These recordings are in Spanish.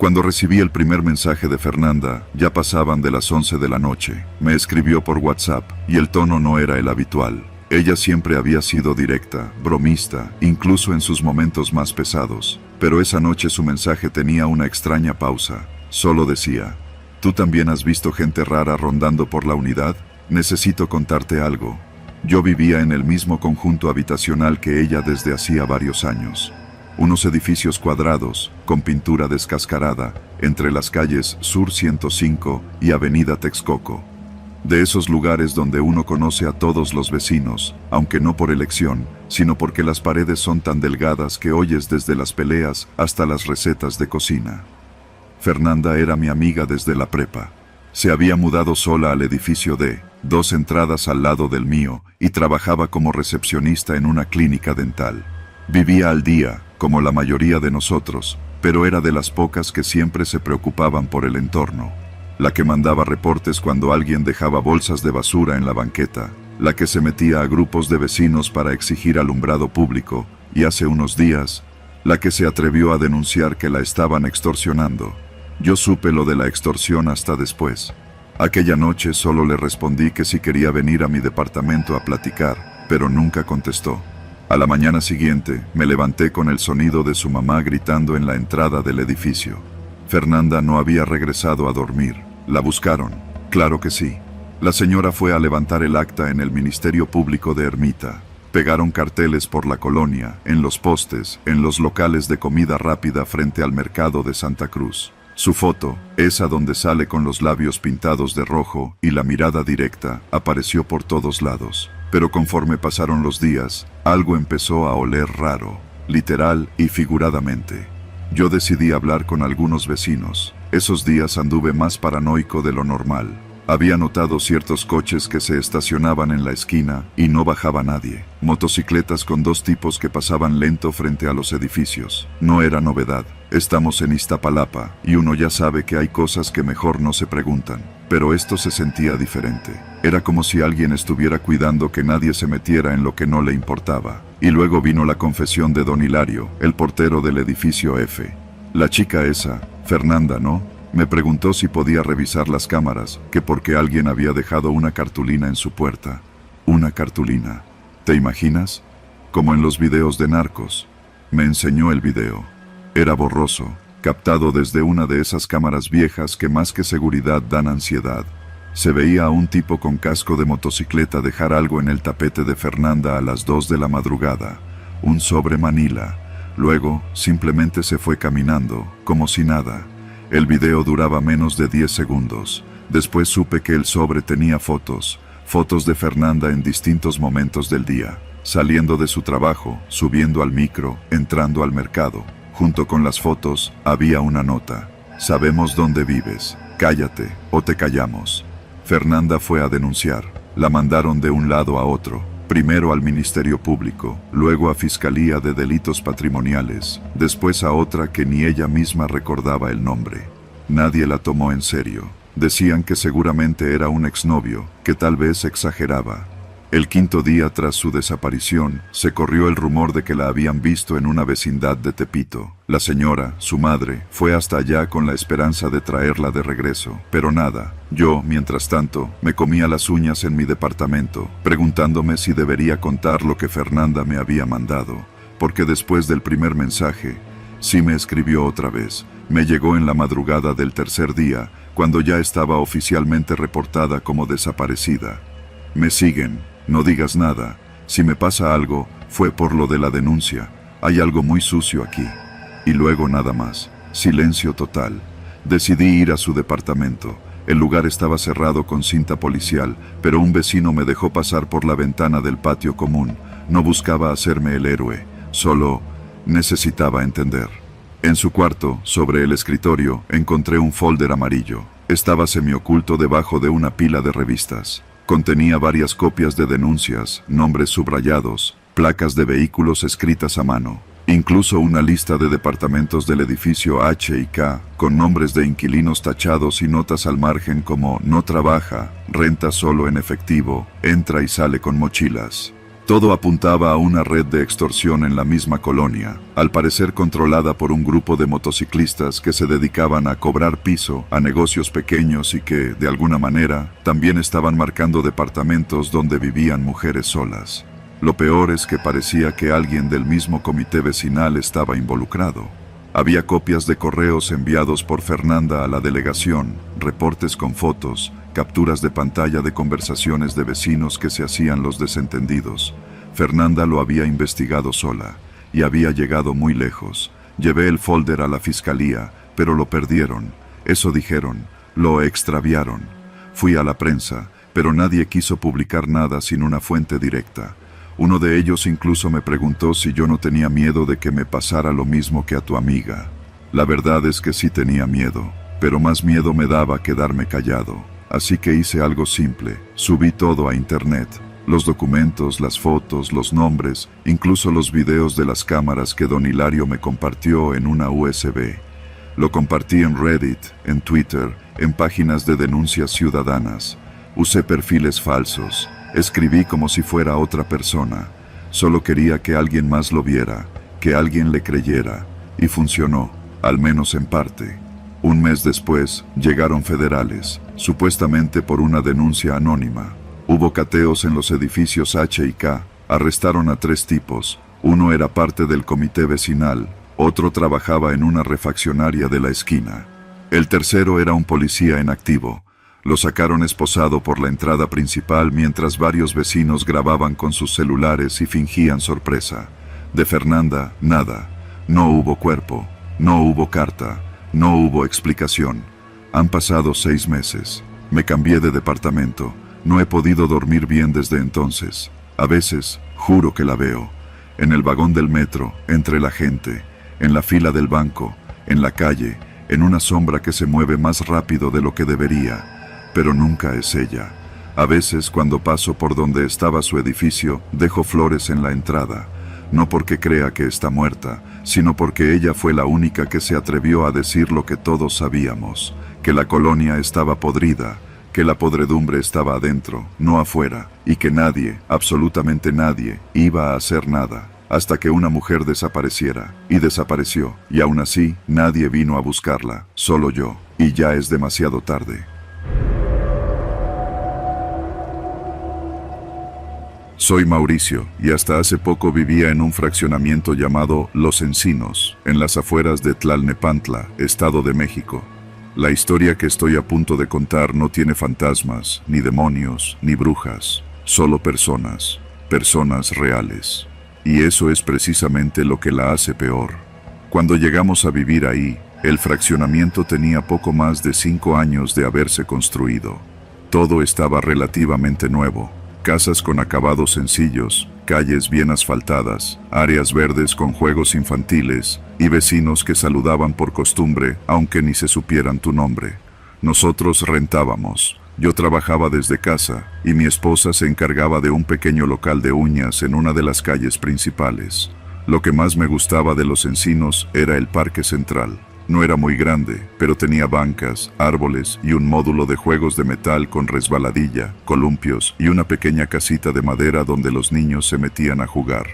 Cuando recibí el primer mensaje de Fernanda, ya pasaban de las 11 de la noche. Me escribió por WhatsApp, y el tono no era el habitual. Ella siempre había sido directa, bromista, incluso en sus momentos más pesados. Pero esa noche su mensaje tenía una extraña pausa. Solo decía: ¿tú también has visto gente rara rondando por la unidad? Necesito contarte algo. Yo vivía en el mismo conjunto habitacional que ella desde hacía varios años. Unos edificios cuadrados, con pintura descascarada, entre las calles Sur 105 y Avenida Texcoco. De esos lugares donde uno conoce a todos los vecinos, aunque no por elección, sino porque las paredes son tan delgadas que oyes desde las peleas hasta las recetas de cocina. Fernanda era mi amiga desde la prepa. Se había mudado sola al edificio D, 2 entradas al lado del mío, y trabajaba como recepcionista en una clínica dental. Vivía al día, como la mayoría de nosotros, pero era de las pocas que siempre se preocupaban por el entorno. La que mandaba reportes cuando alguien dejaba bolsas de basura en la banqueta, la que se metía a grupos de vecinos para exigir alumbrado público, y hace unos días, la que se atrevió a denunciar que la estaban extorsionando. Yo supe lo de la extorsión hasta después. Aquella noche solo le respondí que si quería venir a mi departamento a platicar, pero nunca contestó. A la mañana siguiente, me levanté con el sonido de su mamá gritando en la entrada del edificio. Fernanda no había regresado a dormir. ¿La buscaron? Claro que sí. La señora fue a levantar el acta en el Ministerio Público de Ermita. Pegaron carteles por la colonia, en los postes, en los locales de comida rápida frente al mercado de Santa Cruz. Su foto, esa donde sale con los labios pintados de rojo y la mirada directa, apareció por todos lados. Pero conforme pasaron los días, algo empezó a oler raro, literal y figuradamente. Yo decidí hablar con algunos vecinos. Esos días anduve más paranoico de lo normal. Había notado ciertos coches que se estacionaban en la esquina y no bajaba nadie. Motocicletas con 2 tipos que pasaban lento frente a los edificios. No era novedad. Estamos en Iztapalapa y uno ya sabe que hay cosas que mejor no se preguntan. Pero esto se sentía diferente. Era como si alguien estuviera cuidando que nadie se metiera en lo que no le importaba. Y luego vino la confesión de don Hilario, el portero del edificio F. La chica esa, Fernanda, ¿no? Me preguntó si podía revisar las cámaras, que porque alguien había dejado una cartulina en su puerta. Una cartulina. ¿Te imaginas? Como en los videos de narcos. Me enseñó el video. Era borroso, captado desde una de esas cámaras viejas que más que seguridad dan ansiedad. Se veía a un tipo con casco de motocicleta dejar algo en el tapete de Fernanda a las 2 de la madrugada. Un sobre Manila. Luego, simplemente se fue caminando, como si nada. El video duraba menos de 10 segundos. Después supe que el sobre tenía fotos de Fernanda en distintos momentos del día, saliendo de su trabajo, subiendo al micro, entrando al mercado. Junto con las fotos, había una nota: sabemos dónde vives, cállate, o te callamos. Fernanda fue a denunciar. La mandaron de un lado a otro. Primero al Ministerio Público, luego a Fiscalía de Delitos Patrimoniales, después a otra que ni ella misma recordaba el nombre. Nadie la tomó en serio. Decían que seguramente era un exnovio, que tal vez exageraba. El 5.º día tras su desaparición, se corrió el rumor de que la habían visto en una vecindad de Tepito. La señora, su madre, fue hasta allá con la esperanza de traerla de regreso, pero nada. Yo, mientras tanto, me comía las uñas en mi departamento, preguntándome si debería contar lo que Fernanda me había mandado, porque después del primer mensaje, sí me escribió otra vez. Me llegó en la madrugada del 3.er día, cuando ya estaba oficialmente reportada como desaparecida. Me siguen. No digas nada. Si me pasa algo, fue por lo de la denuncia. Hay algo muy sucio aquí. Y luego nada más. Silencio total. Decidí ir a su departamento. El lugar estaba cerrado con cinta policial, pero un vecino me dejó pasar por la ventana del patio común. No buscaba hacerme el héroe, solo necesitaba entender. En su cuarto, sobre el escritorio, encontré un folder amarillo. Estaba semioculto debajo de una pila de revistas. Contenía varias copias de denuncias, nombres subrayados, placas de vehículos escritas a mano. Incluso una lista de departamentos del edificio H y K, con nombres de inquilinos tachados y notas al margen como no trabaja, renta solo en efectivo, entra y sale con mochilas. Todo apuntaba a una red de extorsión en la misma colonia, al parecer controlada por un grupo de motociclistas que se dedicaban a cobrar piso a negocios pequeños y que, de alguna manera, también estaban marcando departamentos donde vivían mujeres solas. Lo peor es que parecía que alguien del mismo comité vecinal estaba involucrado. Había copias de correos enviados por Fernanda a la delegación, reportes con fotos, capturas de pantalla de conversaciones de vecinos que se hacían los desentendidos. Fernanda lo había investigado sola, y había llegado muy lejos. Llevé el folder a la fiscalía, pero lo perdieron. Eso dijeron, lo extraviaron. Fui a la prensa, pero nadie quiso publicar nada sin una fuente directa. Uno de ellos incluso me preguntó si yo no tenía miedo de que me pasara lo mismo que a tu amiga. La verdad es que sí tenía miedo, pero más miedo me daba quedarme callado. Así que hice algo simple, subí todo a internet. Los documentos, las fotos, los nombres, incluso los videos de las cámaras que don Hilario me compartió en una USB. Lo compartí en Reddit, en Twitter, en páginas de denuncias ciudadanas. Usé perfiles falsos. Escribí como si fuera otra persona. Solo quería que alguien más lo viera, que alguien le creyera. Y funcionó, al menos en parte. Un mes después, llegaron federales, supuestamente por una denuncia anónima. Hubo cateos en los edificios H y K, arrestaron a 3 tipos. Uno era parte del comité vecinal, otro trabajaba en una refaccionaria de la esquina. El tercero era un policía en activo. Lo sacaron esposado por la entrada principal mientras varios vecinos grababan con sus celulares y fingían sorpresa. De Fernanda, nada. No hubo cuerpo, no hubo carta, no hubo explicación. Han pasado 6 meses. Me cambié de departamento. No he podido dormir bien desde entonces. A veces, juro que la veo. En el vagón del metro, entre la gente, en la fila del banco, en la calle, en una sombra que se mueve más rápido de lo que debería. Pero nunca es ella. A veces, cuando paso por donde estaba su edificio, dejo flores en la entrada. No porque crea que está muerta, sino porque ella fue la única que se atrevió a decir lo que todos sabíamos, que la colonia estaba podrida, que la podredumbre estaba adentro, no afuera, y que nadie, absolutamente nadie, iba a hacer nada, hasta que una mujer desapareciera, y desapareció, y aún así, nadie vino a buscarla, solo yo, y ya es demasiado tarde. Soy Mauricio, y hasta hace poco vivía en un fraccionamiento llamado Los Encinos, en las afueras de Tlalnepantla, Estado de México. La historia que estoy a punto de contar no tiene fantasmas, ni demonios, ni brujas, solo personas, personas reales. Y eso es precisamente lo que la hace peor. Cuando llegamos a vivir ahí, el fraccionamiento tenía poco más de 5 años de haberse construido. Todo estaba relativamente nuevo. Casas con acabados sencillos, calles bien asfaltadas, áreas verdes con juegos infantiles y vecinos que saludaban por costumbre aunque ni se supieran tu nombre. Nosotros rentábamos. Yo trabajaba desde casa y mi esposa se encargaba de un pequeño local de uñas en una de las calles principales. Lo que más me gustaba de Los Encinos era el parque central. No era muy grande, pero tenía bancas, árboles y un módulo de juegos de metal con resbaladilla, columpios y una pequeña casita de madera donde los niños se metían a jugar.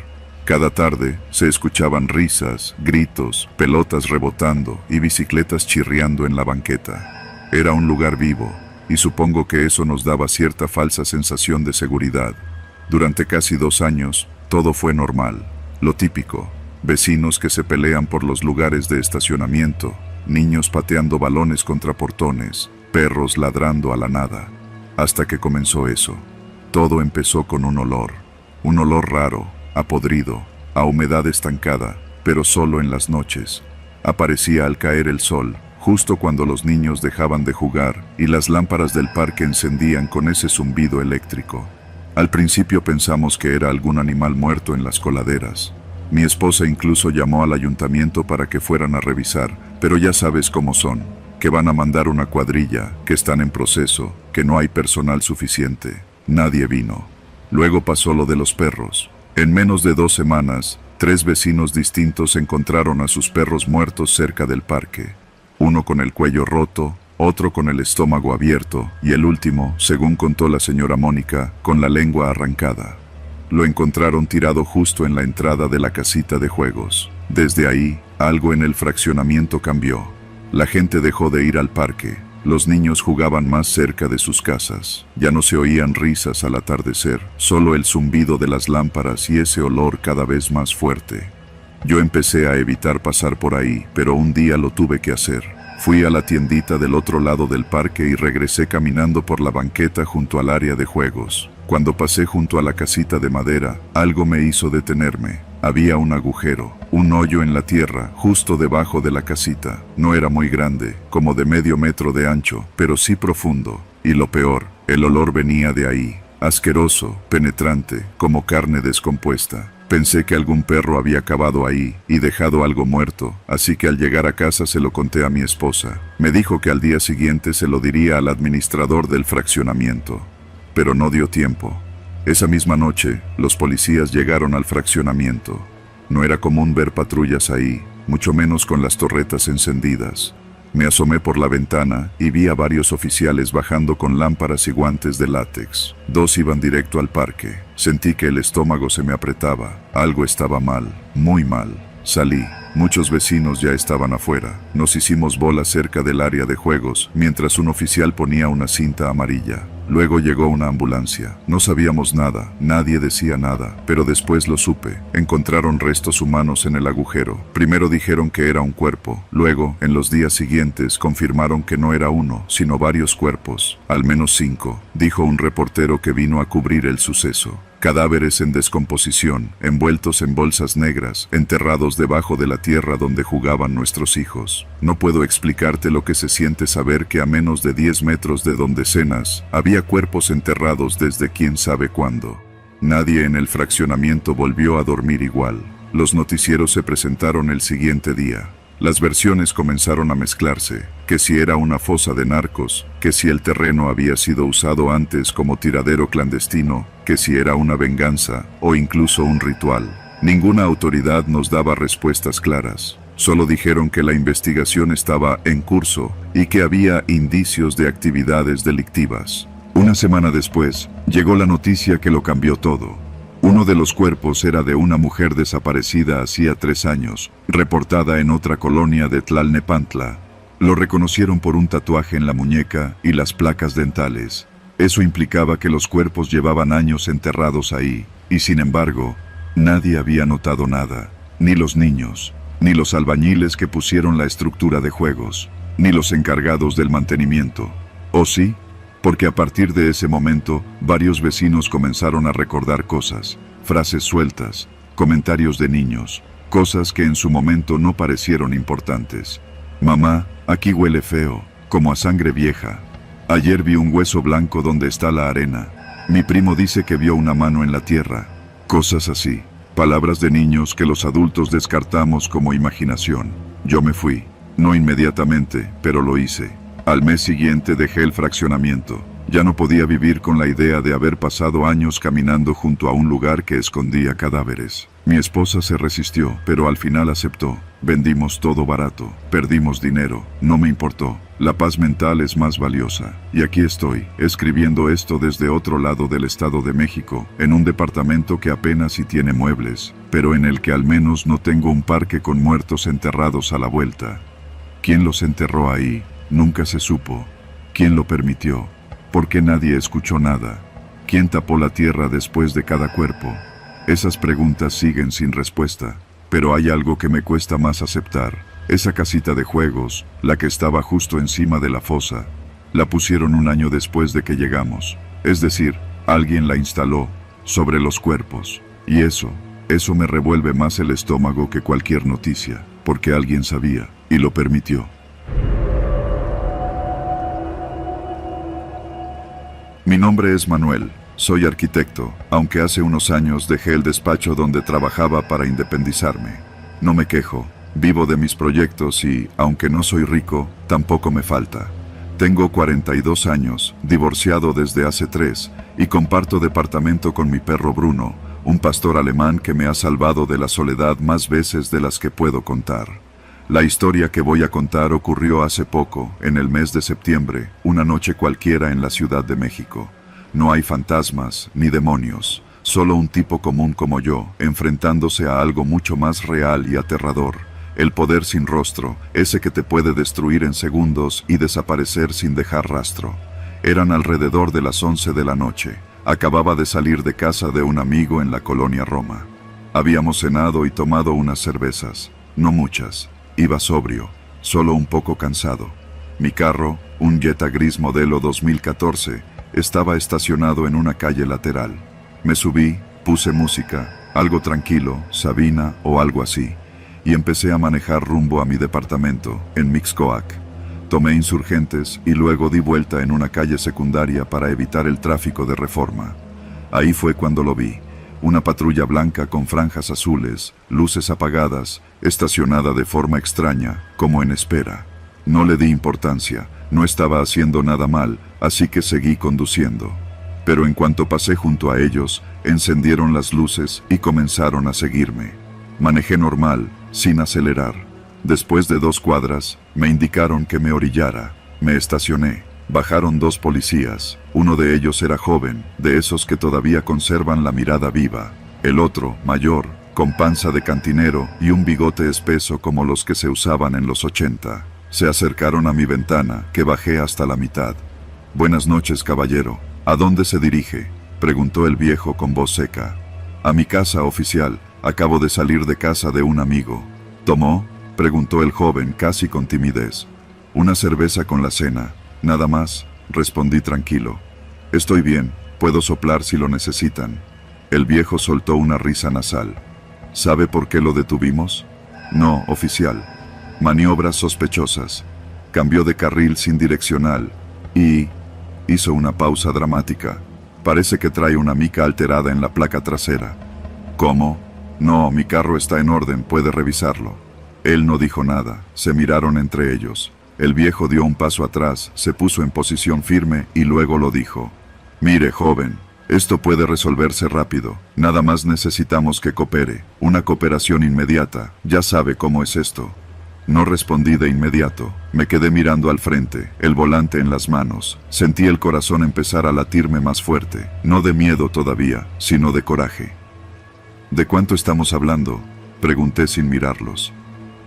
Cada tarde se escuchaban risas, gritos, pelotas rebotando y bicicletas chirriando en la banqueta. Era un lugar vivo, y supongo que eso nos daba cierta falsa sensación de seguridad. Durante casi 2 años, todo fue normal, lo típico. Vecinos que se pelean por los lugares de estacionamiento, niños pateando balones contra portones, perros ladrando a la nada. Hasta que comenzó eso. Todo empezó con un olor raro, a podrido, a humedad estancada, pero solo en las noches. Aparecía al caer el sol, justo cuando los niños dejaban de jugar y las lámparas del parque encendían con ese zumbido eléctrico. Al principio pensamos que era algún animal muerto en las coladeras. Mi esposa incluso llamó al ayuntamiento para que fueran a revisar, pero ya sabes cómo son, que van a mandar una cuadrilla, que están en proceso, que no hay personal suficiente. Nadie vino. Luego pasó lo de los perros. En menos de 2 semanas, 3 vecinos distintos encontraron a sus perros muertos cerca del parque. Uno con el cuello roto, otro con el estómago abierto y el último, según contó la señora Mónica, con la lengua arrancada. Lo encontraron tirado justo en la entrada de la casita de juegos. Desde ahí, algo en el fraccionamiento cambió. La gente dejó de ir al parque. Los niños jugaban más cerca de sus casas. Ya no se oían risas al atardecer, solo el zumbido de las lámparas y ese olor cada vez más fuerte. Yo empecé a evitar pasar por ahí, pero un día lo tuve que hacer. Fui a la tiendita del otro lado del parque y regresé caminando por la banqueta junto al área de juegos. Cuando pasé junto a la casita de madera, algo me hizo detenerme. Había un agujero, un hoyo en la tierra, justo debajo de la casita. No era muy grande, como de medio metro de ancho, pero sí profundo. Y lo peor, el olor venía de ahí, asqueroso, penetrante, como carne descompuesta. Pensé que algún perro había cavado ahí y dejado algo muerto, así que al llegar a casa se lo conté a mi esposa. Me dijo que al día siguiente se lo diría al administrador del fraccionamiento. Pero no dio tiempo. Esa misma noche, los policías llegaron al fraccionamiento. No era común ver patrullas ahí, mucho menos con las torretas encendidas. Me asomé por la ventana y vi a varios oficiales bajando con lámparas y guantes de látex. 2 iban directo al parque. Sentí que el estómago se me apretaba. Algo estaba mal, muy mal. Salí. Muchos vecinos ya estaban afuera. Nos hicimos bolas cerca del área de juegos, mientras un oficial ponía una cinta amarilla. Luego llegó una ambulancia. No sabíamos nada, nadie decía nada, pero después lo supe. Encontraron restos humanos en el agujero. Primero dijeron que era un cuerpo. Luego, en los días siguientes, confirmaron que no era uno, sino varios cuerpos. Al menos 5, dijo un reportero que vino a cubrir el suceso. Cadáveres en descomposición, envueltos en bolsas negras, enterrados debajo de la tierra donde jugaban nuestros hijos. No puedo explicarte lo que se siente saber que a menos de 10 metros de donde cenas, había cuerpos enterrados desde quién sabe cuándo. Nadie en el fraccionamiento volvió a dormir igual. Los noticieros se presentaron el siguiente día. Las versiones comenzaron a mezclarse, que si era una fosa de narcos, que si el terreno había sido usado antes como tiradero clandestino, que si era una venganza o incluso un ritual. Ninguna autoridad nos daba respuestas claras. Solo dijeron que la investigación estaba en curso y que había indicios de actividades delictivas. Una semana después, llegó la noticia que lo cambió todo. Uno de los cuerpos era de una mujer desaparecida hacía 3 años, reportada en otra colonia de Tlalnepantla. Lo reconocieron por un tatuaje en la muñeca y las placas dentales. Eso implicaba que los cuerpos llevaban años enterrados ahí, y sin embargo, nadie había notado nada. Ni los niños, ni los albañiles que pusieron la estructura de juegos, ni los encargados del mantenimiento. ¿O sí? Porque a partir de ese momento, varios vecinos comenzaron a recordar cosas, frases sueltas, comentarios de niños, cosas que en su momento no parecieron importantes. Mamá, aquí huele feo, como a sangre vieja. Ayer vi un hueso blanco donde está la arena. Mi primo dice que vio una mano en la tierra. Cosas así. Palabras de niños que los adultos descartamos como imaginación. Yo me fui. No inmediatamente, pero lo hice. Al mes siguiente dejé el fraccionamiento. Ya no podía vivir con la idea de haber pasado años caminando junto a un lugar que escondía cadáveres. Mi esposa se resistió, pero al final aceptó. Vendimos todo barato, perdimos dinero, no me importó. La paz mental es más valiosa. Y aquí estoy, escribiendo esto desde otro lado del Estado de México, en un departamento que apenas si tiene muebles, pero en el que al menos no tengo un parque con muertos enterrados a la vuelta. ¿Quién los enterró ahí? Nunca se supo. ¿Quién lo permitió? ¿Por qué nadie escuchó nada? ¿Quién tapó la tierra después de cada cuerpo? Esas preguntas siguen sin respuesta, pero hay algo que me cuesta más aceptar. Esa casita de juegos, la que estaba justo encima de la fosa, la pusieron un año después de que llegamos. Es decir, alguien la instaló sobre los cuerpos. Y eso me revuelve más el estómago que cualquier noticia, porque alguien sabía y lo permitió. Mi nombre es Manuel, soy arquitecto, aunque hace unos años dejé el despacho donde trabajaba para independizarme. No me quejo, vivo de mis proyectos y, aunque no soy rico, tampoco me falta. Tengo 42 años, divorciado desde hace 3, y comparto departamento con mi perro Bruno, un pastor alemán que me ha salvado de la soledad más veces de las que puedo contar. La historia que voy a contar ocurrió hace poco, en el mes de septiembre, una noche cualquiera en la Ciudad de México. No hay fantasmas ni demonios, Solo un tipo común como yo, enfrentándose a algo mucho más real y aterrador. El poder sin rostro, ese que te puede destruir en segundos y desaparecer sin dejar rastro. Eran alrededor de las 11 de la noche. Acababa de salir de casa de un amigo en la colonia Roma. Habíamos cenado y tomado unas cervezas. No muchas. Iba sobrio, solo un poco cansado. Mi carro, un Jetta gris modelo 2014, estaba estacionado en una calle lateral. Me subí, puse música, algo tranquilo, Sabina o algo así, y empecé a manejar rumbo a mi departamento, en Mixcoac. Tomé Insurgentes y luego di vuelta en una calle secundaria para evitar el tráfico de Reforma. Ahí fue cuando lo vi. Una patrulla blanca con franjas azules, luces apagadas, estacionada de forma extraña, como en espera. No le di importancia, no estaba haciendo nada mal, así que seguí conduciendo. Pero en cuanto pasé junto a ellos, encendieron las luces y comenzaron a seguirme. Manejé normal, sin acelerar. Después de 2 cuadras, me indicaron que me orillara. Me estacioné. Bajaron 2 policías. Uno de ellos era joven, de esos que todavía conservan la mirada viva. El otro, mayor, con panza de cantinero y un bigote espeso como los que se usaban en los 80. Se acercaron a mi ventana, que bajé hasta la mitad. «Buenas noches, caballero. ¿A dónde se dirige?», preguntó el viejo con voz seca. «A mi casa, oficial. Acabo de salir de casa de un amigo». «¿Tomó?», preguntó el joven casi con timidez. «Una cerveza con la cena. Nada más», respondí tranquilo. «Estoy bien, puedo soplar si lo necesitan». El viejo soltó una risa nasal. «¿Sabe por qué lo detuvimos?». «No, oficial». «Maniobras sospechosas». Cambió de carril sin direccional y hizo una pausa dramática. «Parece que trae una mica alterada en la placa trasera». «¿Cómo?». «No, mi carro está en orden, puede revisarlo». Él no dijo nada, se miraron entre ellos. El viejo dio un paso atrás, se puso en posición firme y luego lo dijo. «Mire, joven, esto puede resolverse rápido. Nada más necesitamos que coopere. Una cooperación inmediata. Ya sabe cómo es esto». No respondí de inmediato. Me quedé mirando al frente, el volante en las manos. Sentí el corazón empezar a latirme más fuerte. No de miedo todavía, sino de coraje. «¿De cuánto estamos hablando?», pregunté sin mirarlos.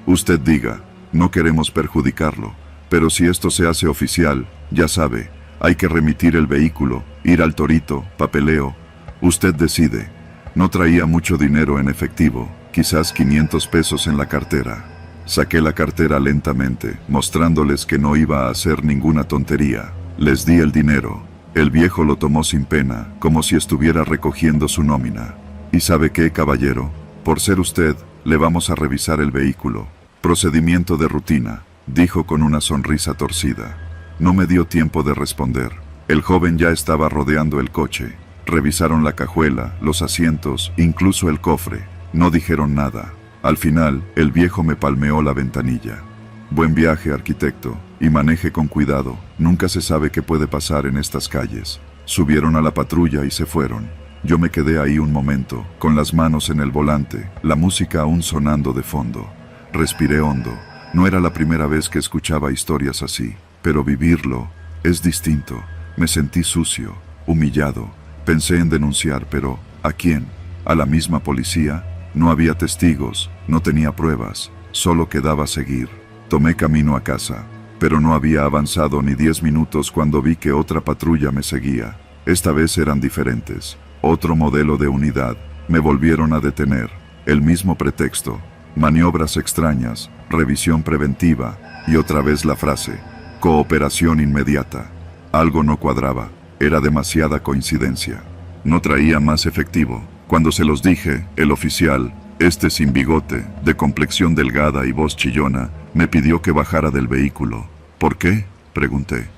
«Usted diga, no queremos perjudicarlo, pero si esto se hace oficial, ya sabe, hay que remitir el vehículo, ir al torito, papeleo. Usted decide». No traía mucho dinero en efectivo, quizás 500 pesos en la cartera. Saqué la cartera lentamente, mostrándoles que no iba a hacer ninguna tontería. Les di el dinero. El viejo lo tomó sin pena, como si estuviera recogiendo su nómina. «¿Y sabe qué, caballero? Por ser usted, le vamos a revisar el vehículo. Procedimiento de rutina», dijo con una sonrisa torcida. No me dio tiempo de responder. El joven ya estaba rodeando el coche. Revisaron la cajuela, los asientos, incluso el cofre. No dijeron nada. Al final, el viejo me palmeó la ventanilla. «Buen viaje, arquitecto, y maneje con cuidado. Nunca se sabe qué puede pasar en estas calles». Subieron a la patrulla y se fueron. Yo me quedé ahí un momento, con las manos en el volante, la música aún sonando de fondo. Respiré hondo. No era la primera vez que escuchaba historias así, pero vivirlo es distinto. Me sentí sucio, humillado. Pensé en denunciar, pero ¿a quién? ¿A la misma policía? No había testigos, no tenía pruebas, solo quedaba seguir. Tomé camino a casa, pero no había avanzado ni 10 minutos cuando vi que otra patrulla me seguía. Esta vez eran diferentes. Otro modelo de unidad. Me volvieron a detener. El mismo pretexto. Maniobras extrañas, revisión preventiva, y otra vez la frase, cooperación inmediata. Algo no cuadraba, era demasiada coincidencia. No traía más efectivo. Cuando se los dije, el oficial, este sin bigote, de complexión delgada y voz chillona, me pidió que bajara del vehículo. «¿Por qué?», pregunté.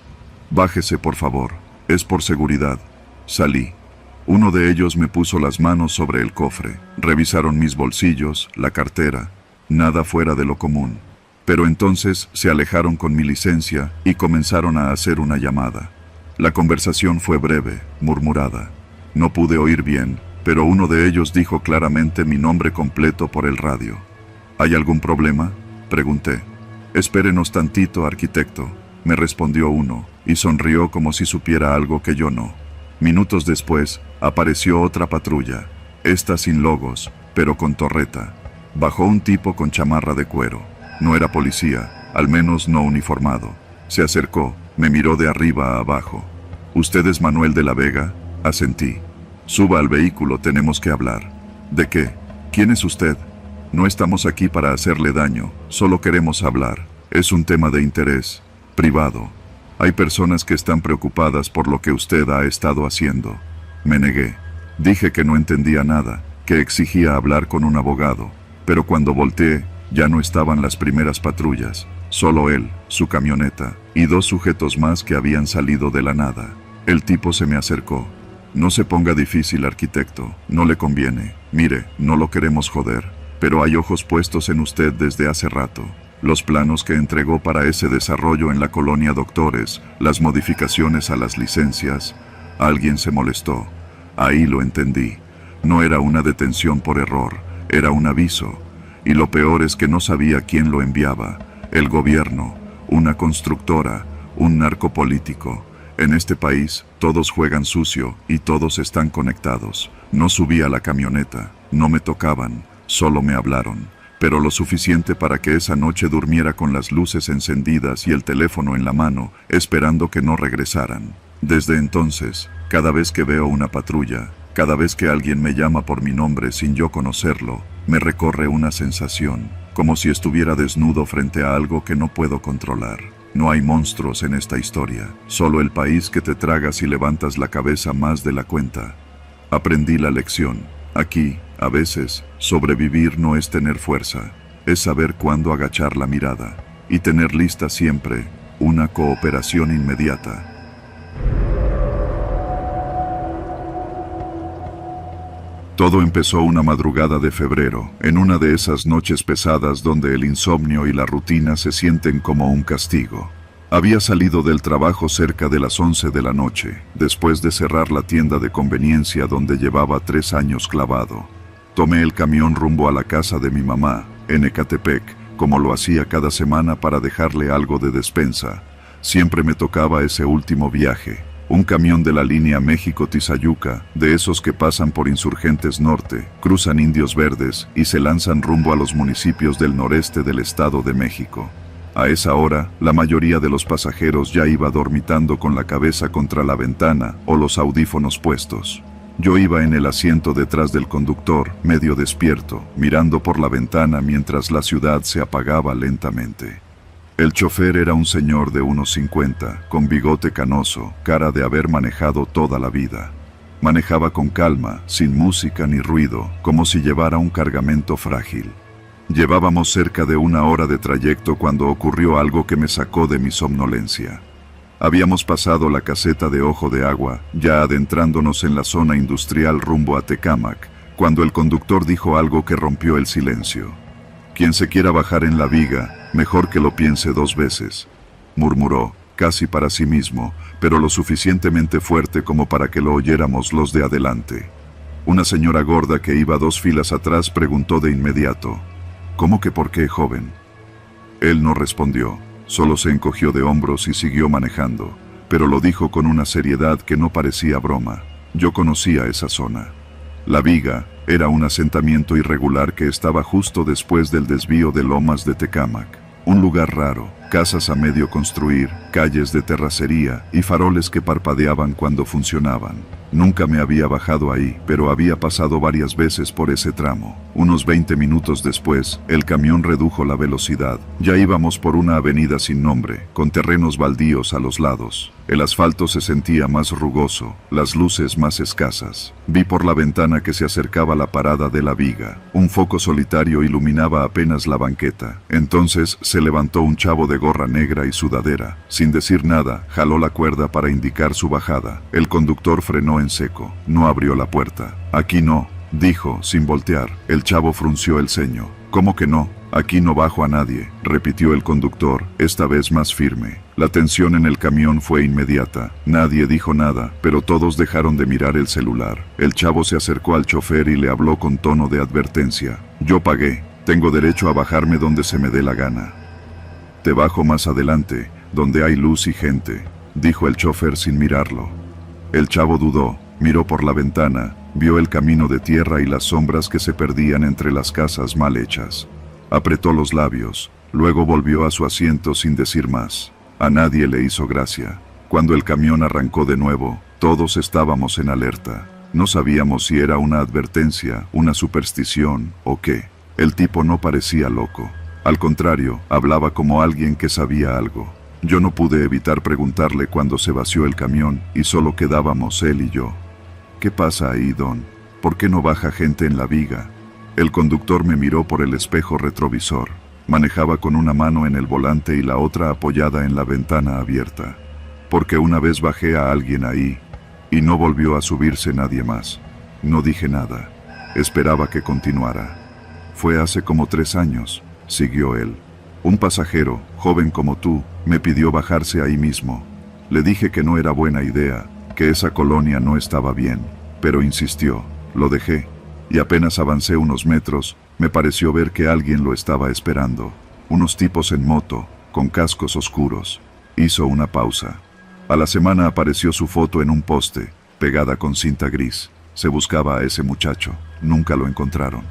«Bájese, por favor, es por seguridad». Salí. Uno de ellos me puso las manos sobre el cofre. Revisaron mis bolsillos, la cartera. Nada fuera de lo común. Pero entonces se alejaron con mi licencia y comenzaron a hacer una llamada. La conversación fue breve, murmurada. No pude oír bien, pero uno de ellos dijo claramente mi nombre completo por el radio. «¿Hay algún problema?», pregunté. «Espérenos tantito, arquitecto», me respondió uno, y sonrió como si supiera algo que yo no. Minutos después, apareció otra patrulla, esta sin logos, pero con torreta. Bajó un tipo con chamarra de cuero. No era policía, al menos no uniformado. Se acercó, me miró de arriba a abajo. ¿Usted es Manuel de la Vega? Asentí. Suba al vehículo, tenemos que hablar. ¿De qué? ¿Quién es usted? No estamos aquí para hacerle daño, solo queremos hablar. Es un tema de interés, privado. Hay personas que están preocupadas por lo que usted ha estado haciendo. Me negué. Dije que no entendía nada, que exigía hablar con un abogado. Pero cuando volteé, ya no estaban las primeras patrullas. Solo él, su camioneta, y dos sujetos más que habían salido de la nada. El tipo se me acercó. No se ponga difícil, arquitecto, no le conviene. Mire, no lo queremos joder, pero hay ojos puestos en usted desde hace rato. Los planos que entregó para ese desarrollo en la colonia Doctores, las modificaciones a las licencias. Alguien se molestó. Ahí lo entendí. No era una detención por error, era un aviso. Y lo peor es que no sabía quién lo enviaba. El gobierno, una constructora, un narcopolítico. En este país, todos juegan sucio y todos están conectados. No subí a la camioneta, no me tocaban, solo me hablaron. Pero lo suficiente para que esa noche durmiera con las luces encendidas y el teléfono en la mano, esperando que no regresaran. Desde entonces, cada vez que veo una patrulla, cada vez que alguien me llama por mi nombre sin yo conocerlo, me recorre una sensación, como si estuviera desnudo frente a algo que no puedo controlar. No hay monstruos en esta historia, solo el país que te traga si levantas la cabeza más de la cuenta. Aprendí la lección. Aquí, a veces, sobrevivir no es tener fuerza, es saber cuándo agachar la mirada, y tener lista siempre una cooperación inmediata. Todo empezó una madrugada de febrero, en una de esas noches pesadas donde el insomnio y la rutina se sienten como un castigo. Había salido del trabajo cerca de las 11 de la noche, después de cerrar la tienda de conveniencia donde llevaba 3 años clavado. Tomé el camión rumbo a la casa de mi mamá, en Ecatepec, como lo hacía cada semana para dejarle algo de despensa. Siempre me tocaba ese último viaje. Un camión de la línea México-Tizayuca, de esos que pasan por Insurgentes Norte, cruzan Indios Verdes y se lanzan rumbo a los municipios del noreste del Estado de México. A esa hora, la mayoría de los pasajeros ya iba dormitando con la cabeza contra la ventana o los audífonos puestos. Yo iba en el asiento detrás del conductor, medio despierto, mirando por la ventana mientras la ciudad se apagaba lentamente. El chofer era un señor de unos 50, con bigote canoso, cara de haber manejado toda la vida. Manejaba con calma, sin música ni ruido, como si llevara un cargamento frágil. Llevábamos cerca de 1 hora de trayecto cuando ocurrió algo que me sacó de mi somnolencia. Habíamos pasado la caseta de Ojo de Agua, ya adentrándonos en la zona industrial rumbo a Tecámac, cuando el conductor dijo algo que rompió el silencio. «Quien se quiera bajar en la viga, mejor que lo piense 2 veces», murmuró, casi para sí mismo, pero lo suficientemente fuerte como para que lo oyéramos los de adelante. Una señora gorda que iba 2 filas atrás preguntó de inmediato: «¿Cómo que por qué, joven?». Él no respondió, solo se encogió de hombros y siguió manejando, pero lo dijo con una seriedad que no parecía broma. Yo conocía esa zona. La Viga era un asentamiento irregular que estaba justo después del desvío de Lomas de Tecámac. Un lugar raro, casas a medio construir, calles de terracería y faroles que parpadeaban cuando funcionaban. Nunca me había bajado ahí, pero había pasado varias veces por ese tramo. Unos 20 minutos después, el camión redujo la velocidad. Ya íbamos por una avenida sin nombre, con terrenos baldíos a los lados. El asfalto se sentía más rugoso, las luces más escasas. Vi por la ventana que se acercaba la parada de la Viga. Un foco solitario iluminaba apenas la banqueta. Entonces se levantó un chavo de gorra negra y sudadera. Sin decir nada, jaló la cuerda para indicar su bajada. El conductor frenó en seco. No abrió la puerta. «Aquí no», dijo, sin voltear. El chavo frunció el ceño. «¿Cómo que no? Aquí no bajo a nadie», repitió el conductor, esta vez más firme. La tensión en el camión fue inmediata. Nadie dijo nada, pero todos dejaron de mirar el celular. El chavo se acercó al chofer y le habló con tono de advertencia. «Yo pagué. Tengo derecho a bajarme donde se me dé la gana». «Te bajo más adelante, donde hay luz y gente», dijo el chofer sin mirarlo. El chavo dudó, miró por la ventana, vio el camino de tierra y las sombras que se perdían entre las casas mal hechas. Apretó los labios, luego volvió a su asiento sin decir más. A nadie le hizo gracia. Cuando el camión arrancó de nuevo, todos estábamos en alerta. No sabíamos si era una advertencia, una superstición o qué. El tipo no parecía loco. Al contrario, hablaba como alguien que sabía algo. Yo no pude evitar preguntarle cuando se vació el camión y solo quedábamos él y yo. ¿Qué pasa ahí, Don? ¿Por qué no baja gente en la viga? El conductor me miró por el espejo retrovisor. Manejaba con una mano en el volante y la otra apoyada en la ventana abierta. Porque una vez bajé a alguien ahí, y no volvió a subirse nadie más. No dije nada. Esperaba que continuara. Fue hace como 3 años, siguió él. Un pasajero, joven como tú, me pidió bajarse ahí mismo. Le dije que no era buena idea, que esa colonia no estaba bien, pero insistió. Lo dejé, y apenas avancé unos metros, me pareció ver que alguien lo estaba esperando. Unos tipos en moto, con cascos oscuros. Hizo una pausa. A la semana apareció su foto en un poste, pegada con cinta gris. Se buscaba a ese muchacho. Nunca lo encontraron.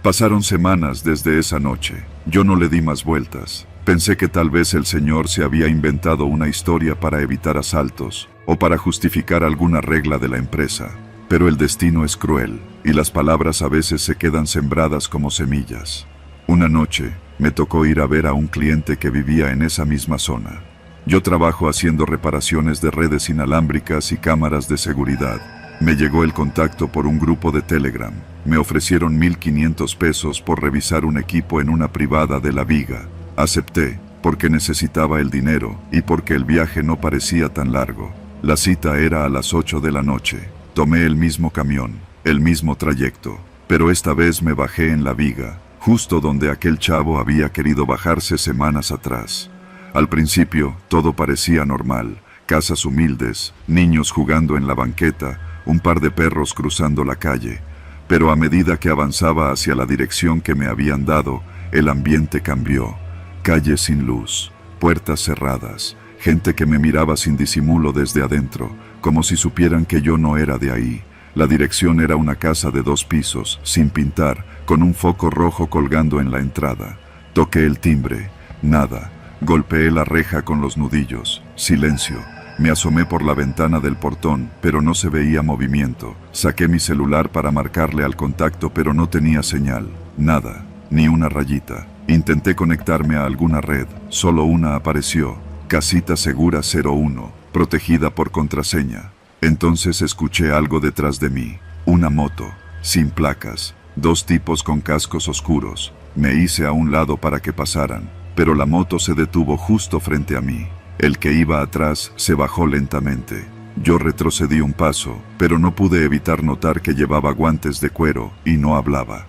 Pasaron semanas desde esa noche. Yo no le di más vueltas. Pensé que tal vez el señor se había inventado una historia para evitar asaltos, o para justificar alguna regla de la empresa. Pero el destino es cruel, y las palabras a veces se quedan sembradas como semillas. Una noche, me tocó ir a ver a un cliente que vivía en esa misma zona. Yo trabajo haciendo reparaciones de redes inalámbricas y cámaras de seguridad. Me llegó el contacto por un grupo de Telegram. Me ofrecieron 1,500 pesos por revisar un equipo en una privada de La Viga. Acepté, porque necesitaba el dinero y porque el viaje no parecía tan largo. La cita era a las 8 de la noche. Tomé el mismo camión, el mismo trayecto, pero esta vez me bajé en La Viga, justo donde aquel chavo había querido bajarse semanas atrás. Al principio, todo parecía normal. Casas humildes, niños jugando en la banqueta, un par de perros cruzando la calle. Pero a medida que avanzaba hacia la dirección que me habían dado, el ambiente cambió. Calles sin luz, puertas cerradas, gente que me miraba sin disimulo desde adentro, como si supieran que yo no era de ahí. La dirección era una casa de 2 pisos, sin pintar, con un foco rojo colgando en la entrada. Toqué el timbre, nada. Golpeé la reja con los nudillos, silencio. Me asomé por la ventana del portón, pero no se veía movimiento. Saqué mi celular para marcarle al contacto, pero no tenía señal. Nada, ni una rayita. Intenté conectarme a alguna red, solo una apareció. Casita Segura 01, protegida por contraseña. Entonces escuché algo detrás de mí. Una moto, sin placas. 2 tipos con cascos oscuros. Me hice a un lado para que pasaran, pero la moto se detuvo justo frente a mí. El que iba atrás se bajó lentamente. Yo retrocedí un paso, pero no pude evitar notar que llevaba guantes de cuero y no hablaba.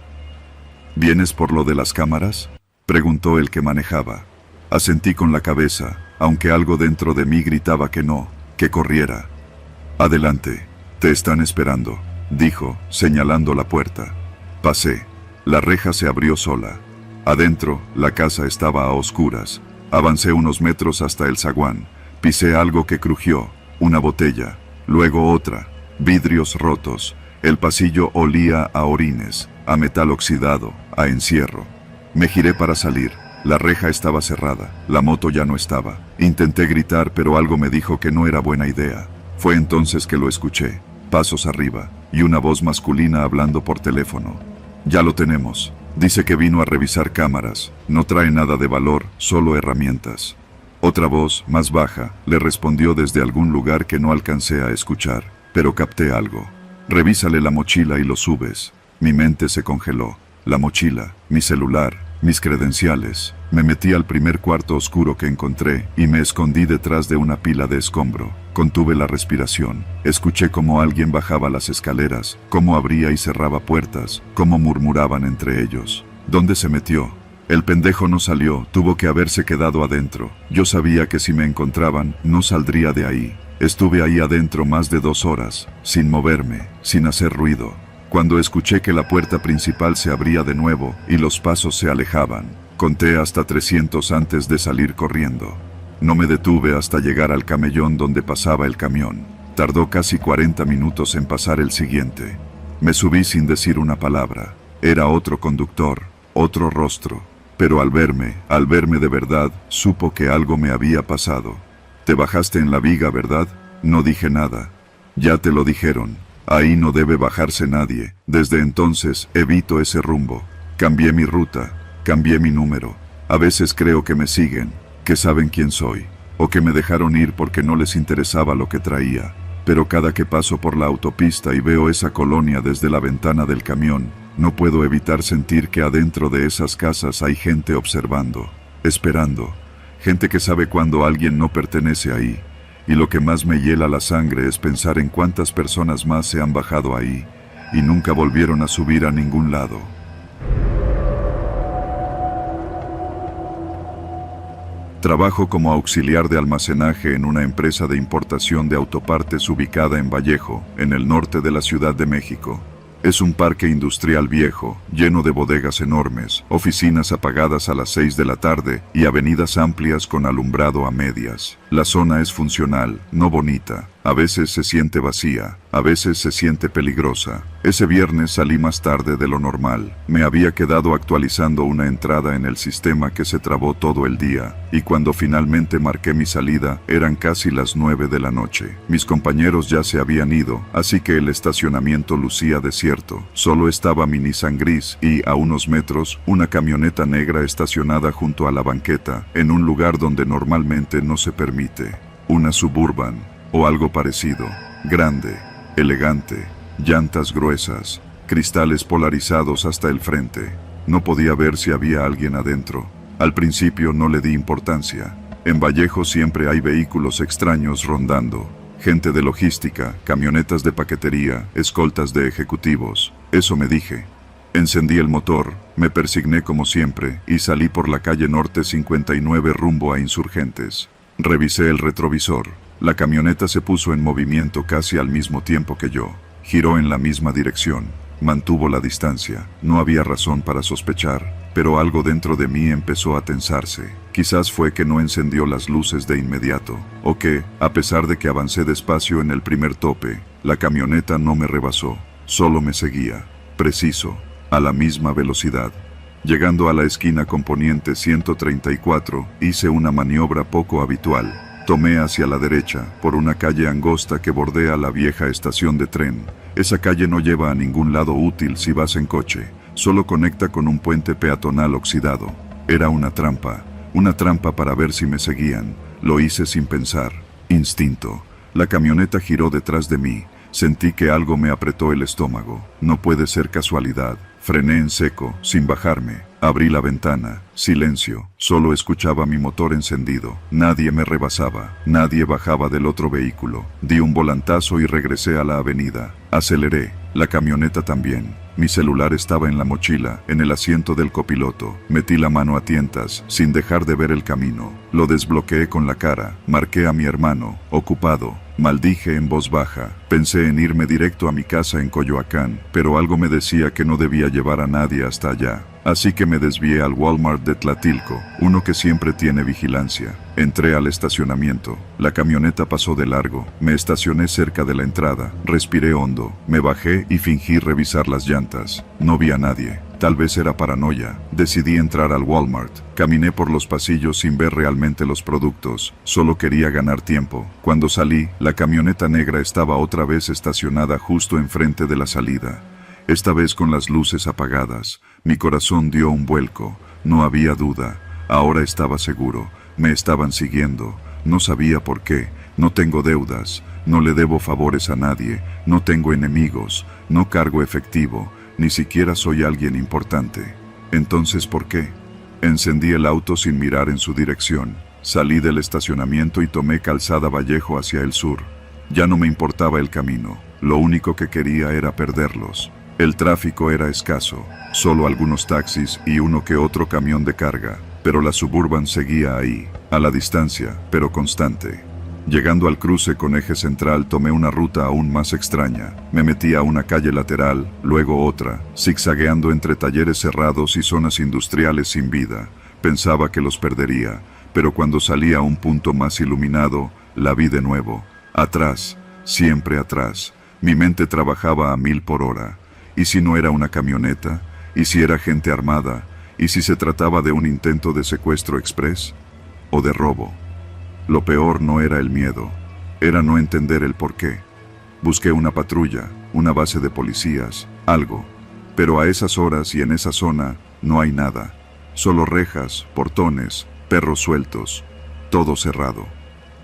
¿Vienes por lo de las cámaras?, preguntó el que manejaba. Asentí con la cabeza, aunque algo dentro de mí gritaba que no, que corriera. Adelante, te están esperando, dijo, señalando la puerta. Pasé. La reja se abrió sola. Adentro, la casa estaba a oscuras. Avancé unos metros hasta el zaguán. Pisé algo que crujió, una botella, luego otra, vidrios rotos. El pasillo olía a orines, a metal oxidado, a encierro. Me giré para salir. La reja estaba cerrada, la moto ya no estaba. Intenté gritar, pero algo me dijo que no era buena idea. Fue entonces que lo escuché, pasos arriba, y una voz masculina hablando por teléfono. Ya lo tenemos. Dice que vino a revisar cámaras, no trae nada de valor, solo herramientas. Otra voz, más baja, le respondió desde algún lugar que no alcancé a escuchar, pero capté algo. Revísale la mochila y lo subes. Mi mente se congeló. La mochila, mi celular, mis credenciales. Me metí al primer cuarto oscuro que encontré y me escondí detrás de una pila de escombro. Contuve la respiración. Escuché cómo alguien bajaba las escaleras, cómo abría y cerraba puertas, cómo murmuraban entre ellos. ¿Dónde se metió? El pendejo no salió, tuvo que haberse quedado adentro. Yo sabía que si me encontraban, no saldría de ahí. Estuve ahí adentro más de 2 horas, sin moverme, sin hacer ruido. Cuando escuché que la puerta principal se abría de nuevo y los pasos se alejaban, conté hasta 300 antes de salir corriendo. No me detuve hasta llegar al camellón donde pasaba el camión. Tardó casi 40 minutos en pasar el siguiente. Me subí sin decir una palabra. Era otro conductor, otro rostro. Pero al verme de verdad, supo que algo me había pasado. Te bajaste en la viga, ¿verdad? No dije nada. Ya te lo dijeron. Ahí no debe bajarse nadie. Desde entonces, evito ese rumbo. Cambié mi ruta, cambié mi número. A veces creo que me siguen, que saben quién soy, o que me dejaron ir porque no les interesaba lo que traía. Pero cada que paso por la autopista y veo esa colonia desde la ventana del camión, no puedo evitar sentir que adentro de esas casas hay gente observando, esperando, gente que sabe cuando alguien no pertenece ahí. Y lo que más me hiela la sangre es pensar en cuántas personas más se han bajado ahí y nunca volvieron a subir a ningún lado. Trabajo como auxiliar de almacenaje en una empresa de importación de autopartes ubicada en Vallejo, en el norte de la Ciudad de México. Es un parque industrial viejo, lleno de bodegas enormes, oficinas apagadas a las 6 de la tarde y avenidas amplias con alumbrado a medias. La zona es funcional, no bonita. A veces se siente vacía, a veces se siente peligrosa. Ese viernes salí más tarde de lo normal. Me había quedado actualizando una entrada en el sistema que se trabó todo el día, y cuando finalmente marqué mi salida, eran casi las 9 de la noche. Mis compañeros ya se habían ido, así que el estacionamiento lucía desierto. Solo estaba mi Nissan gris y, a unos metros, una camioneta negra estacionada junto a la banqueta, en un lugar donde normalmente no se permite. Una Suburban o algo parecido, grande, elegante, llantas gruesas, cristales polarizados hasta el frente. No podía ver si había alguien adentro. Al principio no le di importancia. En Vallejo siempre hay vehículos extraños rondando. Gente de logística, camionetas de paquetería, escoltas de ejecutivos. Eso me dije. Encendí el motor, me persigné como siempre y salí por la calle Norte 59 rumbo a Insurgentes. Revisé el retrovisor. La camioneta se puso en movimiento casi al mismo tiempo que yo. Giró en la misma dirección. Mantuvo la distancia. No había razón para sospechar, pero algo dentro de mí empezó a tensarse. Quizás fue que no encendió las luces de inmediato, o que, a pesar de que avancé despacio en el primer tope, la camioneta no me rebasó. Solo me seguía, preciso, a la misma velocidad. Llegando a la esquina con Poniente 134, hice una maniobra poco habitual. Tomé hacia la derecha, por una calle angosta que bordea la vieja estación de tren. Esa calle no lleva a ningún lado útil si vas en coche, solo conecta con un puente peatonal oxidado. Era una trampa para ver si me seguían. Lo hice sin pensar. Instinto. La camioneta giró detrás de mí. Sentí que algo me apretó el estómago. No puede ser casualidad. Frené en seco, sin bajarme. Abrí la ventana. Silencio. Solo escuchaba mi motor encendido. Nadie me rebasaba. Nadie bajaba del otro vehículo. Di un volantazo y regresé a la avenida. Aceleré. La camioneta también. Mi celular estaba en la mochila, en el asiento del copiloto. Metí la mano a tientas, sin dejar de ver el camino. Lo desbloqueé con la cara. Marqué a mi hermano. Ocupado. Maldije en voz baja. Pensé en irme directo a mi casa en Coyoacán, pero algo me decía que no debía llevar a nadie hasta allá. Así que me desvié al Walmart de Tlatilco, uno que siempre tiene vigilancia. Entré al estacionamiento. La camioneta pasó de largo. Me estacioné cerca de la entrada. Respiré hondo. Me bajé y fingí revisar las llantas. No vi a nadie. Tal vez era paranoia. Decidí entrar al Walmart. Caminé por los pasillos sin ver realmente los productos. Solo quería ganar tiempo. Cuando salí, la camioneta negra estaba otra vez estacionada justo enfrente de la salida. Esta vez con las luces apagadas. Mi corazón dio un vuelco. No había duda. Ahora estaba seguro. Me estaban siguiendo. No sabía por qué. No tengo deudas. No le debo favores a nadie. No tengo enemigos. No cargo efectivo. Ni siquiera soy alguien importante. Entonces, ¿por qué? Encendí el auto sin mirar en su dirección. Salí del estacionamiento y tomé calzada Vallejo hacia el sur. Ya no me importaba el camino. Lo único que quería era perderlos. El tráfico era escaso. Solo algunos taxis y uno que otro camión de carga. Pero la Suburban seguía ahí, a la distancia, pero constante. Llegando al cruce con eje central tomé una ruta aún más extraña. Me metí a una calle lateral, luego otra, zigzagueando entre talleres cerrados y zonas industriales sin vida. Pensaba que los perdería, pero cuando salí a un punto más iluminado, la vi de nuevo. Atrás, siempre atrás. Mi mente trabajaba a 1000 por hora. ¿Y si no era una camioneta? ¿Y si era gente armada? ¿Y si se trataba de un intento de secuestro express? ¿O de robo? Lo peor no era el miedo, era no entender el porqué. Busqué una patrulla, una base de policías, algo. Pero a esas horas y en esa zona no hay nada. Solo rejas, portones, perros sueltos, todo cerrado.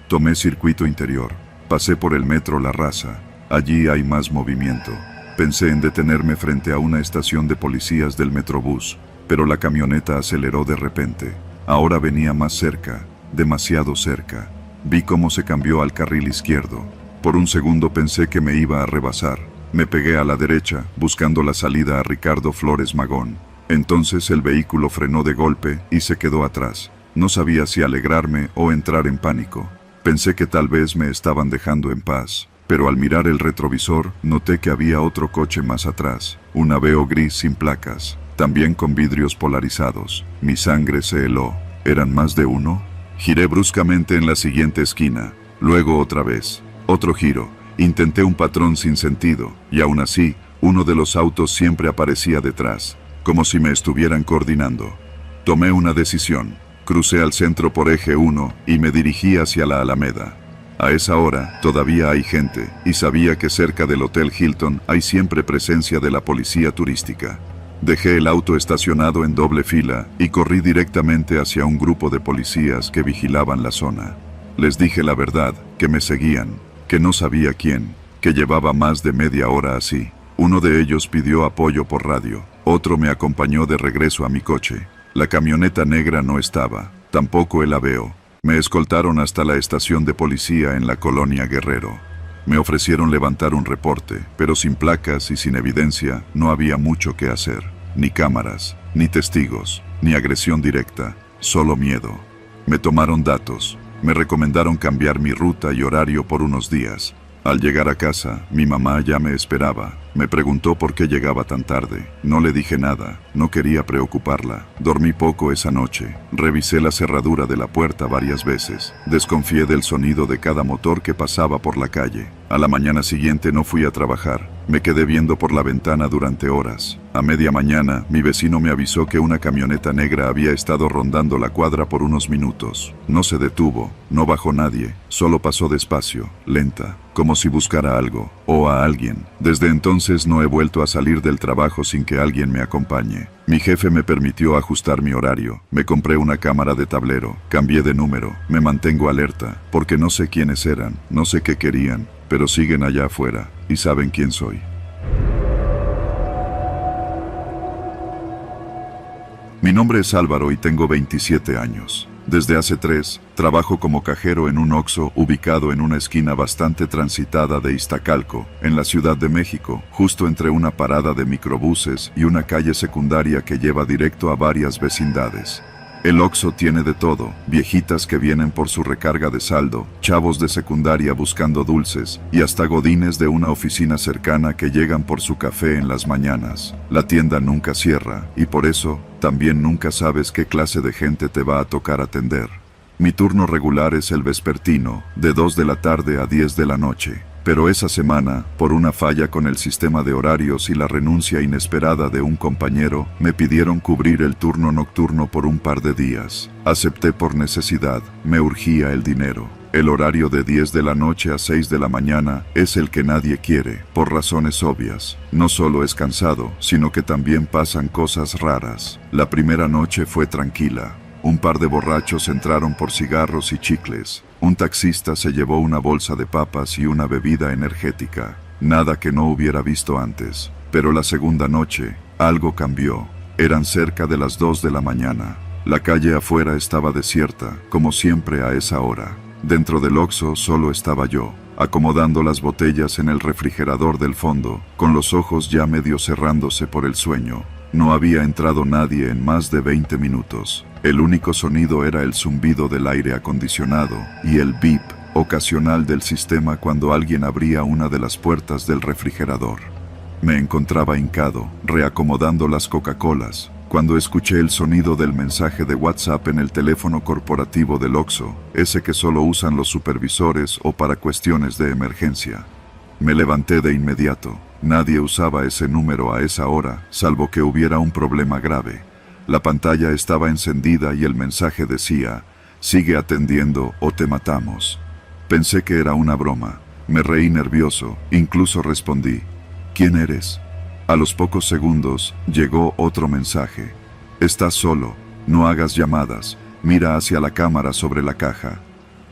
Tomé circuito interior, pasé por el metro La Raza. Allí hay más movimiento. Pensé en detenerme frente a una estación de policías del Metrobús, pero la camioneta aceleró de repente. Ahora venía más cerca, demasiado cerca. Vi cómo se cambió al carril izquierdo. Por un segundo pensé que me iba a rebasar. Me pegué a la derecha, buscando la salida a Ricardo Flores Magón. Entonces el vehículo frenó de golpe y se quedó atrás. No sabía si alegrarme o entrar en pánico. Pensé que tal vez me estaban dejando en paz. Pero al mirar el retrovisor, noté que había otro coche más atrás. Un Aveo gris sin placas, también con vidrios polarizados. Mi sangre se heló. ¿Eran más de uno? Giré bruscamente en la siguiente esquina. Luego otra vez. Otro giro. Intenté un patrón sin sentido, y aún así, uno de los autos siempre aparecía detrás, como si me estuvieran coordinando. Tomé una decisión. Crucé al centro por eje 1 y me dirigí hacia la Alameda. A esa hora, todavía hay gente, y sabía que cerca del Hotel Hilton hay siempre presencia de la policía turística. Dejé el auto estacionado en doble fila y corrí directamente hacia un grupo de policías que vigilaban la zona. Les dije la verdad, que me seguían, que no sabía quién, que llevaba más de media hora así. Uno de ellos pidió apoyo por radio, otro me acompañó de regreso a mi coche. La camioneta negra no estaba, tampoco el Aveo. Me escoltaron hasta la estación de policía en la colonia Guerrero. Me ofrecieron levantar un reporte, pero sin placas y sin evidencia no había mucho que hacer. Ni cámaras, ni testigos, ni agresión directa, solo miedo. Me tomaron datos, me recomendaron cambiar mi ruta y horario por unos días. Al llegar a casa, mi mamá ya me esperaba. Me preguntó por qué llegaba tan tarde. No le dije nada, no quería preocuparla. Dormí poco esa noche. Revisé la cerradura de la puerta varias veces. Desconfié del sonido de cada motor que pasaba por la calle. A la mañana siguiente no fui a trabajar. Me quedé viendo por la ventana durante horas. A media mañana, mi vecino me avisó que una camioneta negra había estado rondando la cuadra por unos minutos. No se detuvo, no bajó nadie, solo pasó despacio, lenta, como si buscara algo, o a alguien. Desde entonces no he vuelto a salir del trabajo sin que alguien me acompañe. Mi jefe me permitió ajustar mi horario. Me compré una cámara de tablero, cambié de número, me mantengo alerta, porque no sé quiénes eran, no sé qué querían, pero siguen allá afuera, y saben quién soy. Mi nombre es Álvaro y tengo 27 años. Desde hace 3, trabajo como cajero en un Oxxo ubicado en una esquina bastante transitada de Iztacalco, en la Ciudad de México, justo entre una parada de microbuses y una calle secundaria que lleva directo a varias vecindades. El Oxxo tiene de todo, viejitas que vienen por su recarga de saldo, chavos de secundaria buscando dulces, y hasta godines de una oficina cercana que llegan por su café en las mañanas. La tienda nunca cierra, y por eso, también nunca sabes qué clase de gente te va a tocar atender. Mi turno regular es el vespertino, de 2 de la tarde a 10 de la noche. Pero esa semana, por una falla con el sistema de horarios y la renuncia inesperada de un compañero, me pidieron cubrir el turno nocturno por un par de días. Acepté por necesidad, me urgía el dinero. El horario de 10 de la noche a 6 de la mañana es el que nadie quiere, por razones obvias. No solo es cansado, sino que también pasan cosas raras. La primera noche fue tranquila. Un par de borrachos entraron por cigarros y chicles. Un taxista se llevó una bolsa de papas y una bebida energética. Nada que no hubiera visto antes. Pero la segunda noche, algo cambió. Eran cerca de las 2 de la mañana. La calle afuera estaba desierta, como siempre a esa hora. Dentro del Oxxo solo estaba yo, acomodando las botellas en el refrigerador del fondo, con los ojos ya medio cerrándose por el sueño. No había entrado nadie en más de 20 minutos. El único sonido era el zumbido del aire acondicionado y el bip ocasional del sistema cuando alguien abría una de las puertas del refrigerador. Me encontraba hincado, reacomodando las Coca-Colas, cuando escuché el sonido del mensaje de WhatsApp en el teléfono corporativo del Oxxo, ese que solo usan los supervisores o para cuestiones de emergencia. Me levanté de inmediato. Nadie usaba ese número a esa hora, salvo que hubiera un problema grave. La pantalla estaba encendida y el mensaje decía: sigue atendiendo o te matamos. Pensé que era una broma. Me reí nervioso, incluso respondí: ¿quién eres? A los pocos segundos, llegó otro mensaje: estás solo, no hagas llamadas, mira hacia la cámara sobre la caja.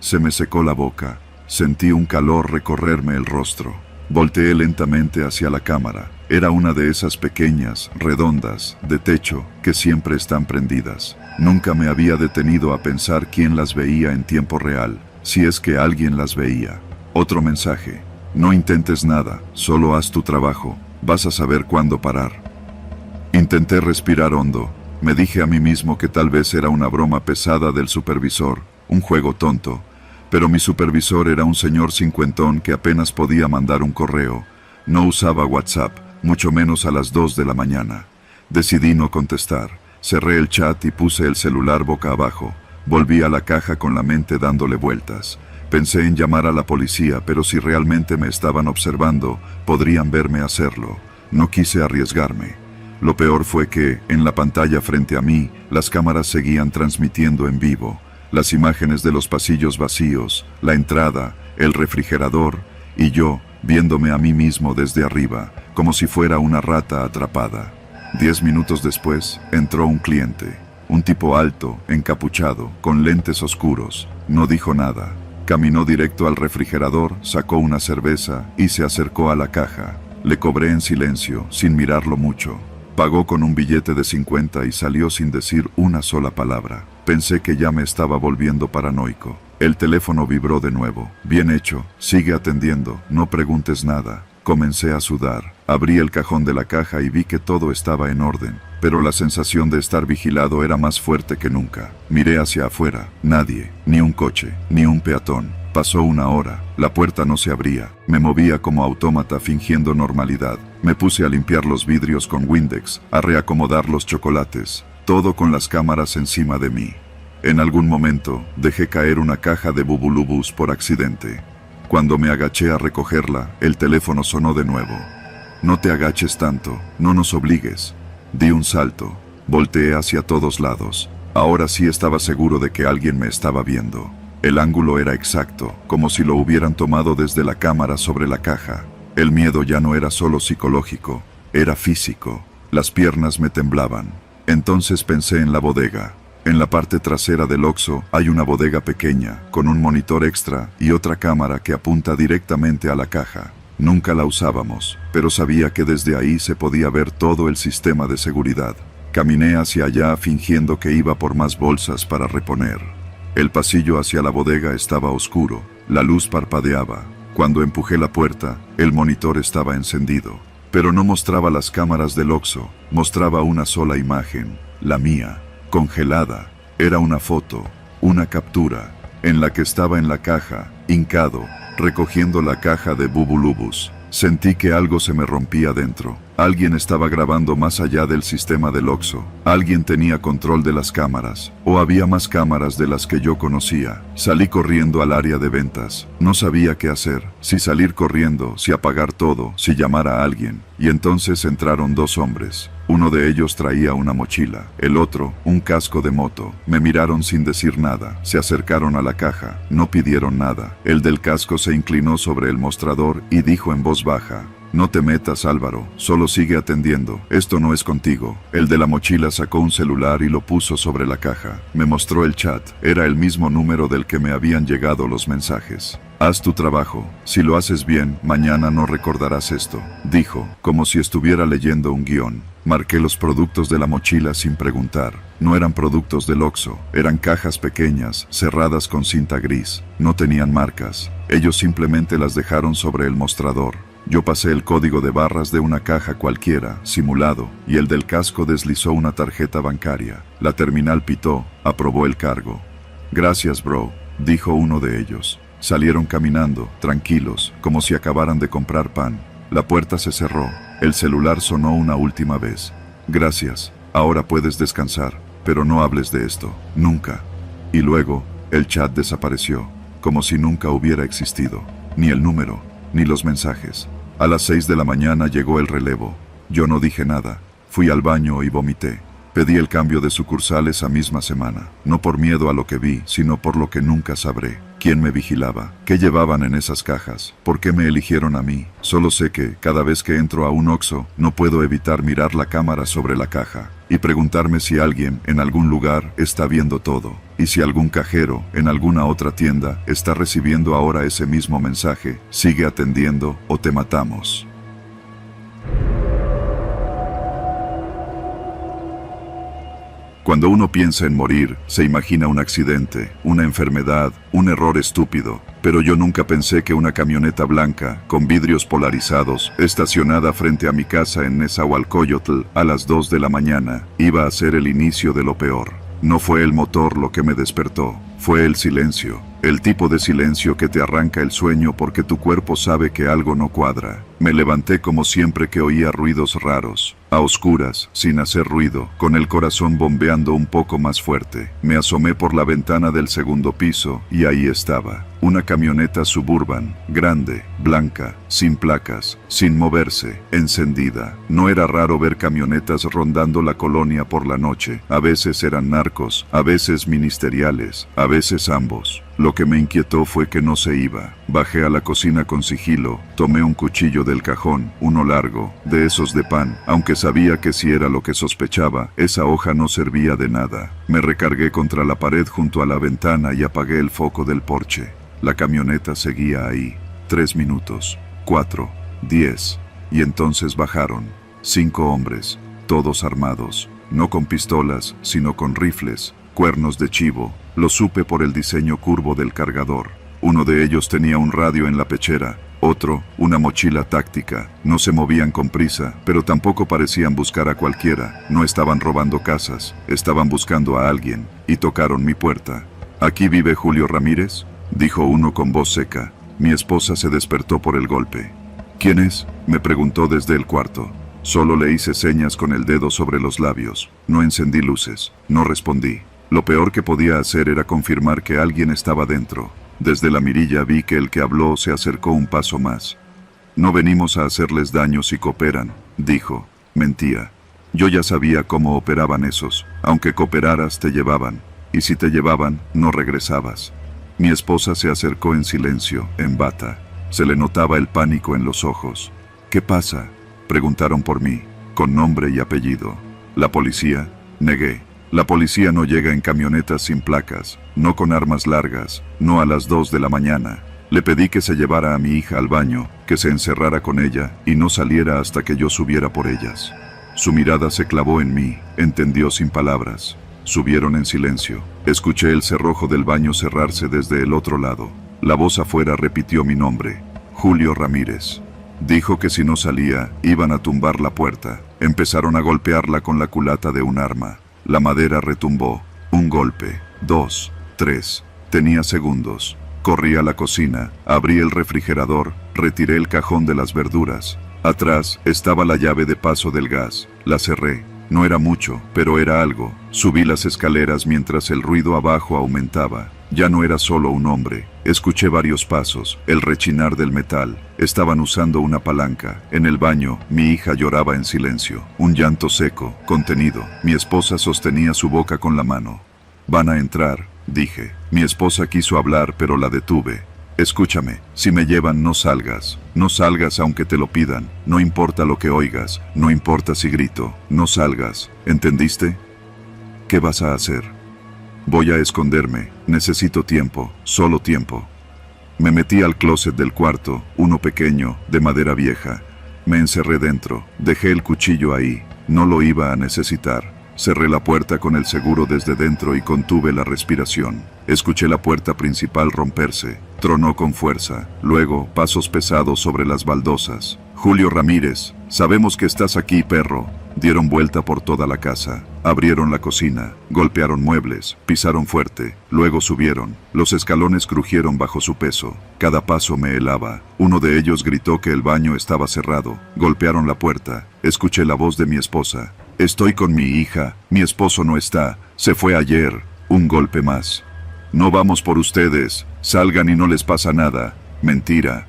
Se me secó la boca, sentí un calor recorrerme el rostro. Volteé lentamente hacia la cámara. Era una de esas pequeñas, redondas, de techo, que siempre están prendidas. Nunca me había detenido a pensar quién las veía en tiempo real, si es que alguien las veía. Otro mensaje: no intentes nada, solo haz tu trabajo, vas a saber cuándo parar. Intenté respirar hondo. Me dije a mí mismo que tal vez era una broma pesada del supervisor, un juego tonto. Pero mi supervisor era un señor cincuentón que apenas podía mandar un correo. No usaba WhatsApp, mucho menos a las 2 de la mañana. Decidí no contestar. Cerré el chat y puse el celular boca abajo. Volví a la caja con la mente dándole vueltas. Pensé en llamar a la policía, pero si realmente me estaban observando, podrían verme hacerlo. No quise arriesgarme. Lo peor fue que, en la pantalla frente a mí, las cámaras seguían transmitiendo en vivo. Las imágenes de los pasillos vacíos, la entrada, el refrigerador, y yo, viéndome a mí mismo desde arriba, como si fuera una rata atrapada. 10 minutos después, entró un cliente. Un tipo alto, encapuchado, con lentes oscuros. No dijo nada. Caminó directo al refrigerador, sacó una cerveza y se acercó a la caja. Le cobré en silencio, sin mirarlo mucho. Pagó con un billete de 50 y salió sin decir una sola palabra. Pensé que ya me estaba volviendo paranoico. El teléfono vibró de nuevo. Bien hecho, sigue atendiendo, no preguntes nada. Comencé a sudar. Abrí el cajón de la caja y vi que todo estaba en orden, pero la sensación de estar vigilado era más fuerte que nunca. Miré hacia afuera. Nadie, ni un coche, ni un peatón. Pasó una hora. La puerta no se abría. Me movía como autómata fingiendo normalidad. Me puse a limpiar los vidrios con Windex, a reacomodar los chocolates, todo con las cámaras encima de mí. En algún momento, dejé caer una caja de Bubulubus por accidente. Cuando me agaché a recogerla, el teléfono sonó de nuevo. No te agaches tanto, no nos obligues. Di un salto. Volteé hacia todos lados. Ahora sí estaba seguro de que alguien me estaba viendo. El ángulo era exacto, como si lo hubieran tomado desde la cámara sobre la caja. El miedo ya no era solo psicológico, era físico. Las piernas me temblaban. Entonces pensé en la bodega. En la parte trasera del Oxxo hay una bodega pequeña, con un monitor extra y otra cámara que apunta directamente a la caja. Nunca la usábamos, pero sabía que desde ahí se podía ver todo el sistema de seguridad. Caminé hacia allá fingiendo que iba por más bolsas para reponer. El pasillo hacia la bodega estaba oscuro, la luz parpadeaba. Cuando empujé la puerta, el monitor estaba encendido, pero no mostraba las cámaras del Oxxo, mostraba una sola imagen, la mía, congelada. Era una foto, una captura, en la que estaba en la caja, hincado, recogiendo la caja de Bubulubus. Sentí que algo se me rompía dentro. Alguien estaba grabando más allá del sistema del Oxxo. Alguien tenía control de las cámaras. O había más cámaras de las que yo conocía. Salí corriendo al área de ventas. No sabía qué hacer. Si salir corriendo, si apagar todo, si llamar a alguien. Y entonces entraron 2 hombres. Uno de ellos traía una mochila. El otro, un casco de moto. Me miraron sin decir nada. Se acercaron a la caja. No pidieron nada. El del casco se inclinó sobre el mostrador y dijo en voz baja: no te metas, Álvaro, solo sigue atendiendo, esto no es contigo. El de la mochila sacó un celular y lo puso sobre la caja. Me mostró el chat, era el mismo número del que me habían llegado los mensajes. Haz tu trabajo, si lo haces bien, mañana no recordarás esto, dijo, como si estuviera leyendo un guión. Marqué los productos de la mochila sin preguntar. No eran productos del Oxxo, eran cajas pequeñas, cerradas con cinta gris. No tenían marcas, ellos simplemente las dejaron sobre el mostrador. Yo pasé el código de barras de una caja cualquiera, simulado, y el del casco deslizó una tarjeta bancaria. La terminal pitó, aprobó el cargo. Gracias, bro, dijo uno de ellos. Salieron caminando, tranquilos, como si acabaran de comprar pan. La puerta se cerró. El celular sonó una última vez. Gracias, Ahora puedes descansar, pero no hables de esto, nunca. Y luego, el chat desapareció, como si nunca hubiera existido. Ni el número, ni los mensajes. A las 6 de la mañana llegó el relevo. Yo no dije nada. Fui al baño y vomité. Pedí el cambio de sucursal esa misma semana, no por miedo a lo que vi, sino por lo que nunca sabré. ¿Quién me vigilaba? ¿Qué llevaban en esas cajas? ¿Por qué me eligieron a mí? Solo sé que, cada vez que entro a un Oxxo, no puedo evitar mirar la cámara sobre la caja y preguntarme si alguien, en algún lugar, está viendo todo. Y si algún cajero, en alguna otra tienda, está recibiendo ahora ese mismo mensaje: sigue atendiendo o te matamos. Cuando uno piensa en morir, se imagina un accidente, una enfermedad, un error estúpido. Pero yo nunca pensé que una camioneta blanca, con vidrios polarizados, estacionada frente a mi casa en Nezahualcóyotl a las 2 de la mañana, iba a ser el inicio de lo peor. No fue el motor lo que me despertó, fue el silencio. El tipo de silencio que te arranca el sueño porque tu cuerpo sabe que algo no cuadra. Me levanté como siempre que oía ruidos raros, a oscuras, sin hacer ruido, con el corazón bombeando un poco más fuerte. Me asomé por la ventana del segundo piso y ahí estaba. Una camioneta Suburban, grande, blanca, sin placas, sin moverse, encendida. No era raro ver camionetas rondando la colonia por la noche. A veces eran narcos, a veces ministeriales, a veces ambos. Lo que me inquietó fue que no se iba. Bajé a la cocina con sigilo, tomé un cuchillo del cajón, uno largo, de esos de pan, aunque sabía que si era lo que sospechaba, esa hoja no servía de nada. Me recargué contra la pared junto a la ventana y apagué el foco del porche. La camioneta seguía ahí. 3 minutos, 4, 10, y entonces bajaron. 5 hombres, todos armados, no con pistolas, sino con rifles, cuernos de chivo. Lo supe por el diseño curvo del cargador. Uno de ellos tenía un radio en la pechera, otro, una mochila táctica. No se movían con prisa, pero tampoco parecían buscar a cualquiera. No estaban robando casas, estaban buscando a alguien, y tocaron mi puerta. ¿Aquí vive Julio Ramírez?, dijo uno con voz seca. Mi esposa se despertó por el golpe. ¿Quién es?, me preguntó desde el cuarto. Solo le hice señas con el dedo sobre los labios. No encendí luces, no respondí. Lo peor que podía hacer era confirmar que alguien estaba dentro. Desde la mirilla vi que el que habló se acercó un paso más. No venimos a hacerles daño si cooperan, dijo. Mentía. Yo ya sabía cómo operaban esos. Aunque cooperaras te llevaban. Y si te llevaban, no regresabas. Mi esposa se acercó en silencio, en bata. Se le notaba el pánico en los ojos. ¿Qué pasa?, preguntaron por mí, con nombre y apellido. ¿La policía?, negué. La policía no llega en camionetas sin placas, no con armas largas, no a las 2 de la mañana. Le pedí que se llevara a mi hija al baño, que se encerrara con ella y no saliera hasta que yo subiera por ellas. Su mirada se clavó en mí, entendió sin palabras. Subieron en silencio. Escuché el cerrojo del baño cerrarse desde el otro lado. La voz afuera repitió mi nombre. Julio Ramírez. Dijo que si no salía, iban a tumbar la puerta. Empezaron a golpearla con la culata de un arma. La madera retumbó. Un golpe, 2, 3. Tenía segundos. Corrí a la cocina, abrí el refrigerador, retiré el cajón de las verduras. Atrás estaba la llave de paso del gas. La cerré. No era mucho, pero era algo. Subí las escaleras mientras el ruido abajo aumentaba. Ya no era solo un hombre. Escuché varios pasos, el rechinar del metal. Estaban usando una palanca. En el baño, mi hija lloraba en silencio. Un llanto seco, contenido. Mi esposa sostenía su boca con la mano. Van a entrar, dije. Mi esposa quiso hablar, pero la detuve. Escúchame, si me llevan no salgas. No salgas aunque te lo pidan. No importa lo que oigas. No importa si grito. No salgas. ¿Entendiste? ¿Qué vas a hacer? Voy a esconderme. Necesito tiempo. Solo tiempo. Me metí al closet del cuarto, uno pequeño, de madera vieja. Me encerré dentro. Dejé el cuchillo ahí. No lo iba a necesitar. Cerré la puerta con el seguro desde dentro y contuve la respiración. Escuché la puerta principal romperse. Tronó con fuerza. Luego, pasos pesados sobre las baldosas. Julio Ramírez, sabemos que estás aquí, perro. Dieron vuelta por toda la casa. Abrieron la cocina. Golpearon muebles. Pisaron fuerte. Luego subieron. Los escalones crujieron bajo su peso. Cada paso me helaba. Uno de ellos gritó que el baño estaba cerrado. Golpearon la puerta. Escuché la voz de mi esposa. Estoy con mi hija, mi esposo no está, se fue ayer. Un golpe más. No vamos por ustedes, salgan y no les pasa nada. Mentira.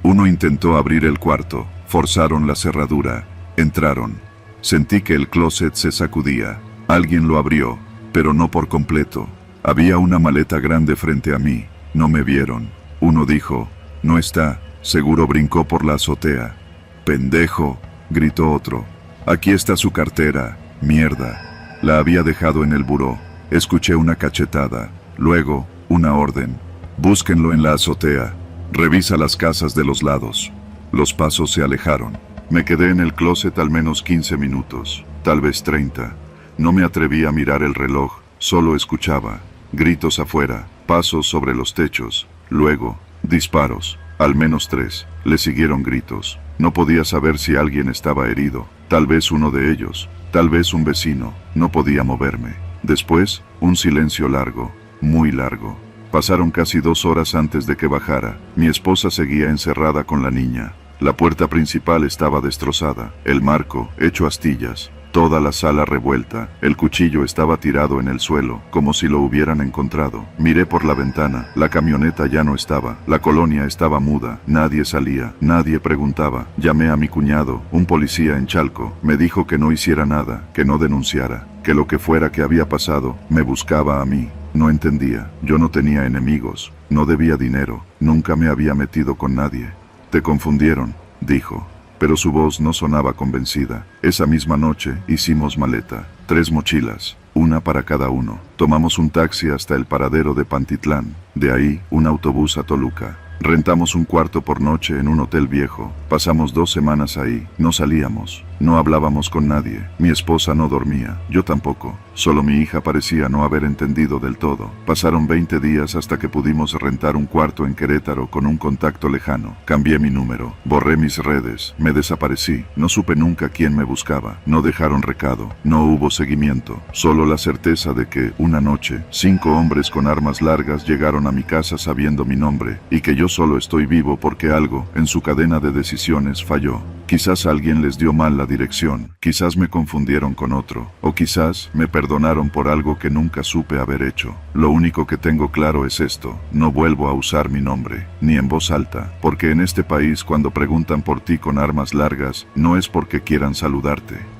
Uno intentó abrir el cuarto, forzaron la cerradura, entraron. Sentí que el closet se sacudía. Alguien lo abrió, pero no por completo. Había una maleta grande frente a mí. No me vieron. Uno dijo, no está, seguro brincó por la azotea. Pendejo, gritó otro. Aquí está su cartera, mierda. La había dejado en el buró. Escuché una cachetada, luego, una orden. Búsquenlo en la azotea. Revisa las casas de los lados. Los pasos se alejaron. Me quedé en el closet al menos 15 minutos, tal vez 30. No me atreví a mirar el reloj, solo escuchaba. Gritos afuera, pasos sobre los techos, luego, disparos, al menos 3. Le siguieron gritos. No podía saber si alguien estaba herido, tal vez uno de ellos, tal vez un vecino. No podía moverme. Después, un silencio largo, muy largo. Pasaron casi 2 horas antes de que bajara. Mi esposa seguía encerrada con la niña. La puerta principal estaba destrozada, el marco hecho astillas, toda la sala revuelta, el cuchillo estaba tirado en el suelo, como si lo hubieran encontrado. Miré por la ventana, la camioneta ya no estaba, la colonia estaba muda, nadie salía, nadie preguntaba. Llamé a mi cuñado, un policía en Chalco, me dijo que no hiciera nada, que no denunciara, que lo que fuera que había pasado, me buscaba a mí. No entendía, yo no tenía enemigos, no debía dinero, nunca me había metido con nadie. Te confundieron, dijo, pero su voz no sonaba convencida. Esa misma noche hicimos maleta, 3 mochilas, una para cada uno. Tomamos un taxi hasta el paradero de Pantitlán, de ahí un autobús a Toluca. Rentamos un cuarto por noche en un hotel viejo. Pasamos 2 semanas ahí. No salíamos. No hablábamos con nadie. Mi esposa no dormía. Yo tampoco. Solo mi hija parecía no haber entendido del todo. Pasaron 20 días hasta que pudimos rentar un cuarto en Querétaro con un contacto lejano. Cambié mi número. Borré mis redes. Me desaparecí. No supe nunca quién me buscaba. No dejaron recado. No hubo seguimiento. Solo la certeza de que, una noche, 5 hombres con armas largas llegaron a mi casa sabiendo mi nombre, y que yo solo estoy vivo porque algo, en su cadena de decisiones, falló. Quizás alguien les dio mal la dirección, quizás me confundieron con otro, o quizás me perdonaron por algo que nunca supe haber hecho. Lo único que tengo claro es esto: no vuelvo a usar mi nombre, ni en voz alta, porque en este país cuando preguntan por ti con armas largas, no es porque quieran saludarte.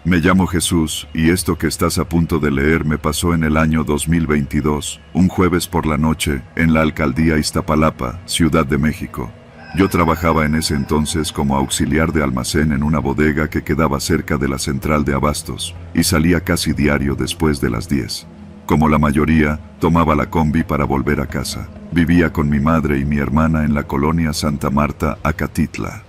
Me llamo Jesús, y esto que estás a punto de leer me pasó en el año 2022, un jueves por la noche, en la alcaldía Iztapalapa, Ciudad de México. Yo trabajaba en ese entonces como auxiliar de almacén en una bodega que quedaba cerca de la central de abastos, y salía casi diario después de las 10. Como la mayoría, tomaba la combi para volver a casa. Vivía con mi madre y mi hermana en la colonia Santa Marta, Acatitla.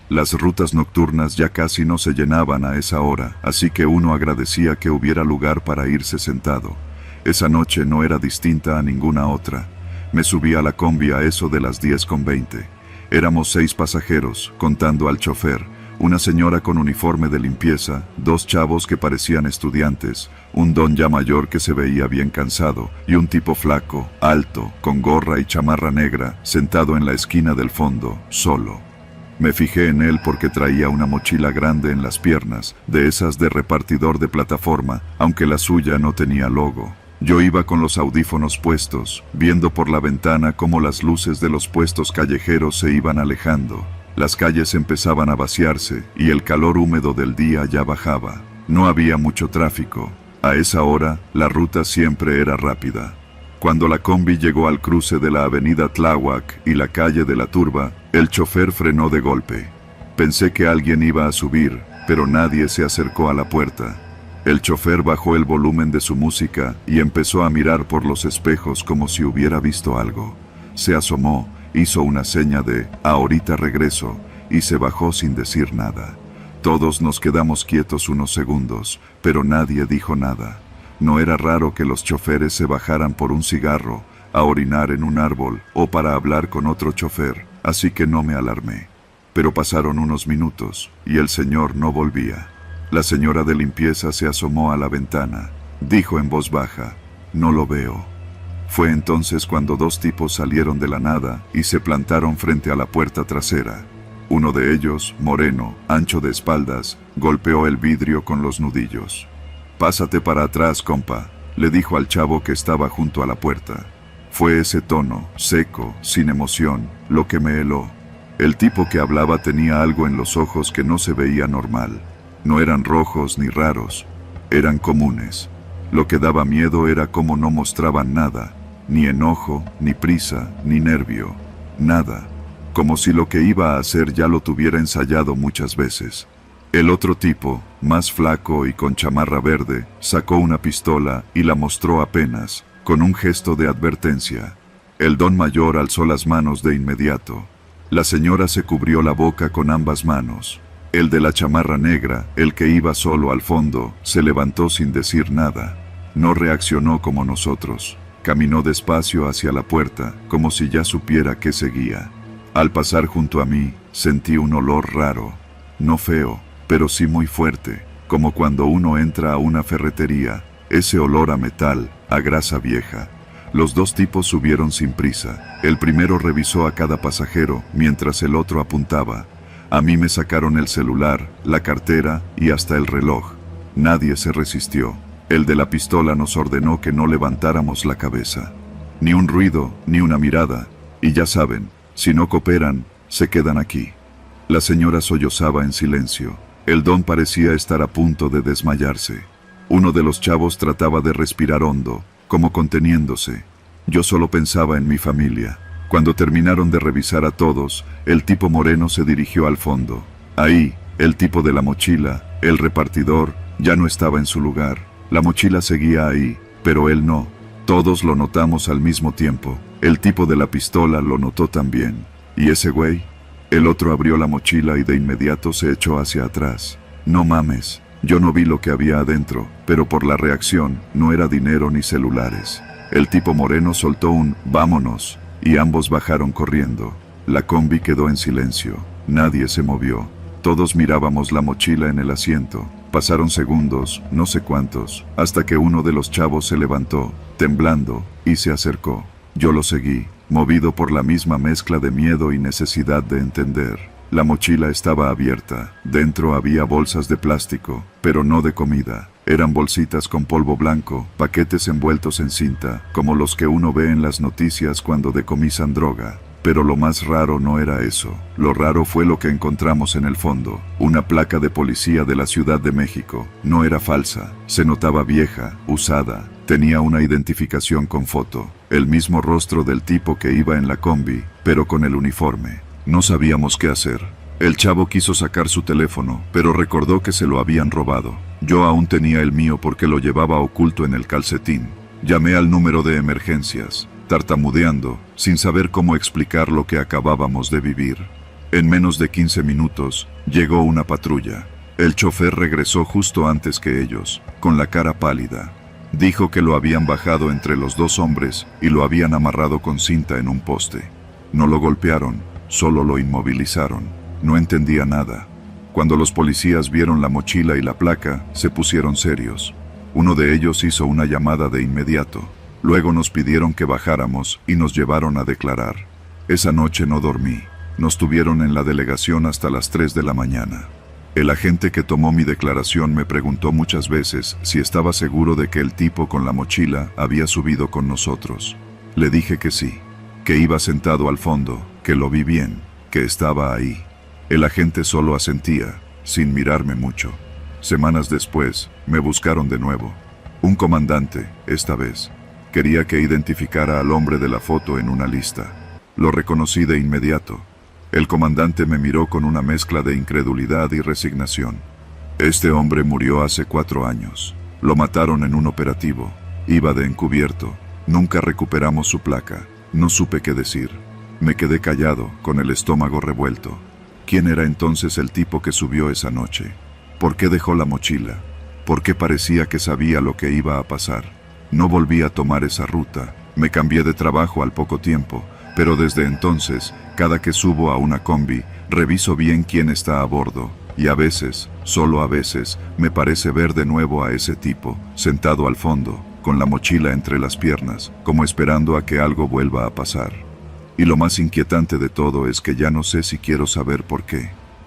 Las rutas nocturnas ya casi no se llenaban a esa hora, así que uno agradecía que hubiera lugar para irse sentado. Esa noche no era distinta a ninguna otra. Me subí a la combi a eso de las 10:20. Éramos 6 pasajeros, contando al chofer, una señora con uniforme de limpieza, 2 chavos que parecían estudiantes, un don ya mayor que se veía bien cansado, y un tipo flaco, alto, con gorra y chamarra negra, sentado en la esquina del fondo, solo. Me fijé en él porque traía una mochila grande en las piernas, de esas de repartidor de plataforma, aunque la suya no tenía logo. Yo iba con los audífonos puestos, viendo por la ventana cómo las luces de los puestos callejeros se iban alejando. Las calles empezaban a vaciarse, y el calor húmedo del día ya bajaba. No había mucho tráfico. A esa hora, la ruta siempre era rápida. Cuando la combi llegó al cruce de la avenida Tláhuac y la calle de la Turba, el chofer frenó de golpe. Pensé que alguien iba a subir, pero nadie se acercó a la puerta. El chofer bajó el volumen de su música y empezó a mirar por los espejos como si hubiera visto algo. Se asomó, hizo una seña de "ahorita regreso" y se bajó sin decir nada. Todos nos quedamos quietos unos segundos, pero nadie dijo nada. No era raro que los choferes se bajaran por un cigarro, a orinar en un árbol o para hablar con otro chofer, así que no me alarmé. Pero pasaron unos minutos, y el señor no volvía. La señora de limpieza se asomó a la ventana. Dijo en voz baja: "No lo veo". Fue entonces cuando 2 tipos salieron de la nada y se plantaron frente a la puerta trasera. Uno de ellos, moreno, ancho de espaldas, golpeó el vidrio con los nudillos. «Pásate para atrás, compa», le dijo al chavo que estaba junto a la puerta. Fue ese tono, seco, sin emoción, lo que me heló. El tipo que hablaba tenía algo en los ojos que no se veía normal. No eran rojos ni raros, eran comunes. Lo que daba miedo era cómo no mostraban nada, ni enojo, ni prisa, ni nervio, nada. Como si lo que iba a hacer ya lo tuviera ensayado muchas veces. El otro tipo, más flaco y con chamarra verde, sacó una pistola y la mostró apenas, con un gesto de advertencia. El don mayor alzó las manos de inmediato. La señora se cubrió la boca con ambas manos. El de la chamarra negra, el que iba solo al fondo, se levantó sin decir nada. No reaccionó como nosotros. Caminó despacio hacia la puerta, como si ya supiera qué seguía. Al pasar junto a mí, sentí un olor raro. No feo, pero sí muy fuerte, como cuando uno entra a una ferretería. Ese olor a metal, a grasa vieja. Los dos tipos subieron sin prisa. El primero revisó a cada pasajero, mientras el otro apuntaba. A mí me sacaron el celular, la cartera y hasta el reloj. Nadie se resistió. El de la pistola nos ordenó que no levantáramos la cabeza. Ni un ruido, ni una mirada. Y ya saben, si no cooperan, se quedan aquí. La señora sollozaba en silencio. El don parecía estar a punto de desmayarse. Uno de los chavos trataba de respirar hondo, como conteniéndose. Yo solo pensaba en mi familia. Cuando terminaron de revisar a todos, el tipo moreno se dirigió al fondo. Ahí, el tipo de la mochila, el repartidor, ya no estaba en su lugar. La mochila seguía ahí, pero él no. Todos lo notamos al mismo tiempo. El tipo de la pistola lo notó también. ¿Y ese güey? El otro abrió la mochila y de inmediato se echó hacia atrás. No mames, yo no vi lo que había adentro, pero por la reacción, no era dinero ni celulares. El tipo moreno soltó un «vámonos», y ambos bajaron corriendo. La combi quedó en silencio. Nadie se movió. Todos mirábamos la mochila en el asiento. Pasaron segundos, no sé cuántos, hasta que uno de los chavos se levantó, temblando, y se acercó. Yo lo seguí, movido por la misma mezcla de miedo y necesidad de entender. La mochila estaba abierta. Dentro había bolsas de plástico, pero no de comida. Eran bolsitas con polvo blanco, paquetes envueltos en cinta, como los que uno ve en las noticias cuando decomisan droga. Pero lo más raro no era eso. Lo raro fue lo que encontramos en el fondo. Una placa de policía de la Ciudad de México. No era falsa. Se notaba vieja, usada. Tenía una identificación con foto. El mismo rostro del tipo que iba en la combi, pero con el uniforme. No sabíamos qué hacer. El chavo quiso sacar su teléfono, pero recordó que se lo habían robado. Yo aún tenía el mío porque lo llevaba oculto en el calcetín. Llamé al número de emergencias, tartamudeando, sin saber cómo explicar lo que acabábamos de vivir. En menos de 15 minutos, llegó una patrulla. El chofer regresó justo antes que ellos, con la cara pálida. Dijo que lo habían bajado entre los dos hombres y lo habían amarrado con cinta en un poste. No lo golpearon, solo lo inmovilizaron. No entendía nada. Cuando los policías vieron la mochila y la placa, se pusieron serios. Uno de ellos hizo una llamada de inmediato. Luego nos pidieron que bajáramos y nos llevaron a declarar. Esa noche no dormí. Nos tuvieron en la delegación hasta las 3 de la mañana. El agente que tomó mi declaración me preguntó muchas veces si estaba seguro de que el tipo con la mochila había subido con nosotros. Le dije que sí, que iba sentado al fondo, que lo vi bien, que estaba ahí. El agente solo asentía, sin mirarme mucho. Semanas después, me buscaron de nuevo. Un comandante, esta vez. Quería que identificara al hombre de la foto en una lista. Lo reconocí de inmediato. El comandante me miró con una mezcla de incredulidad y resignación. Este hombre murió hace 4 años. Lo mataron en un operativo. Iba de encubierto. Nunca recuperamos su placa. No supe qué decir. Me quedé callado, con el estómago revuelto. ¿Quién era entonces el tipo que subió esa noche? ¿Por qué dejó la mochila? ¿Por qué parecía que sabía lo que iba a pasar? No volví a tomar esa ruta. Me cambié de trabajo al poco tiempo, pero desde entonces, cada que subo a una combi, reviso bien quién está a bordo, y a veces, solo a veces, me parece ver de nuevo a ese tipo, sentado al fondo, con la mochila entre las piernas, como esperando a que algo vuelva a pasar. Y lo más inquietante de todo es que ya no sé si quiero saber por qué.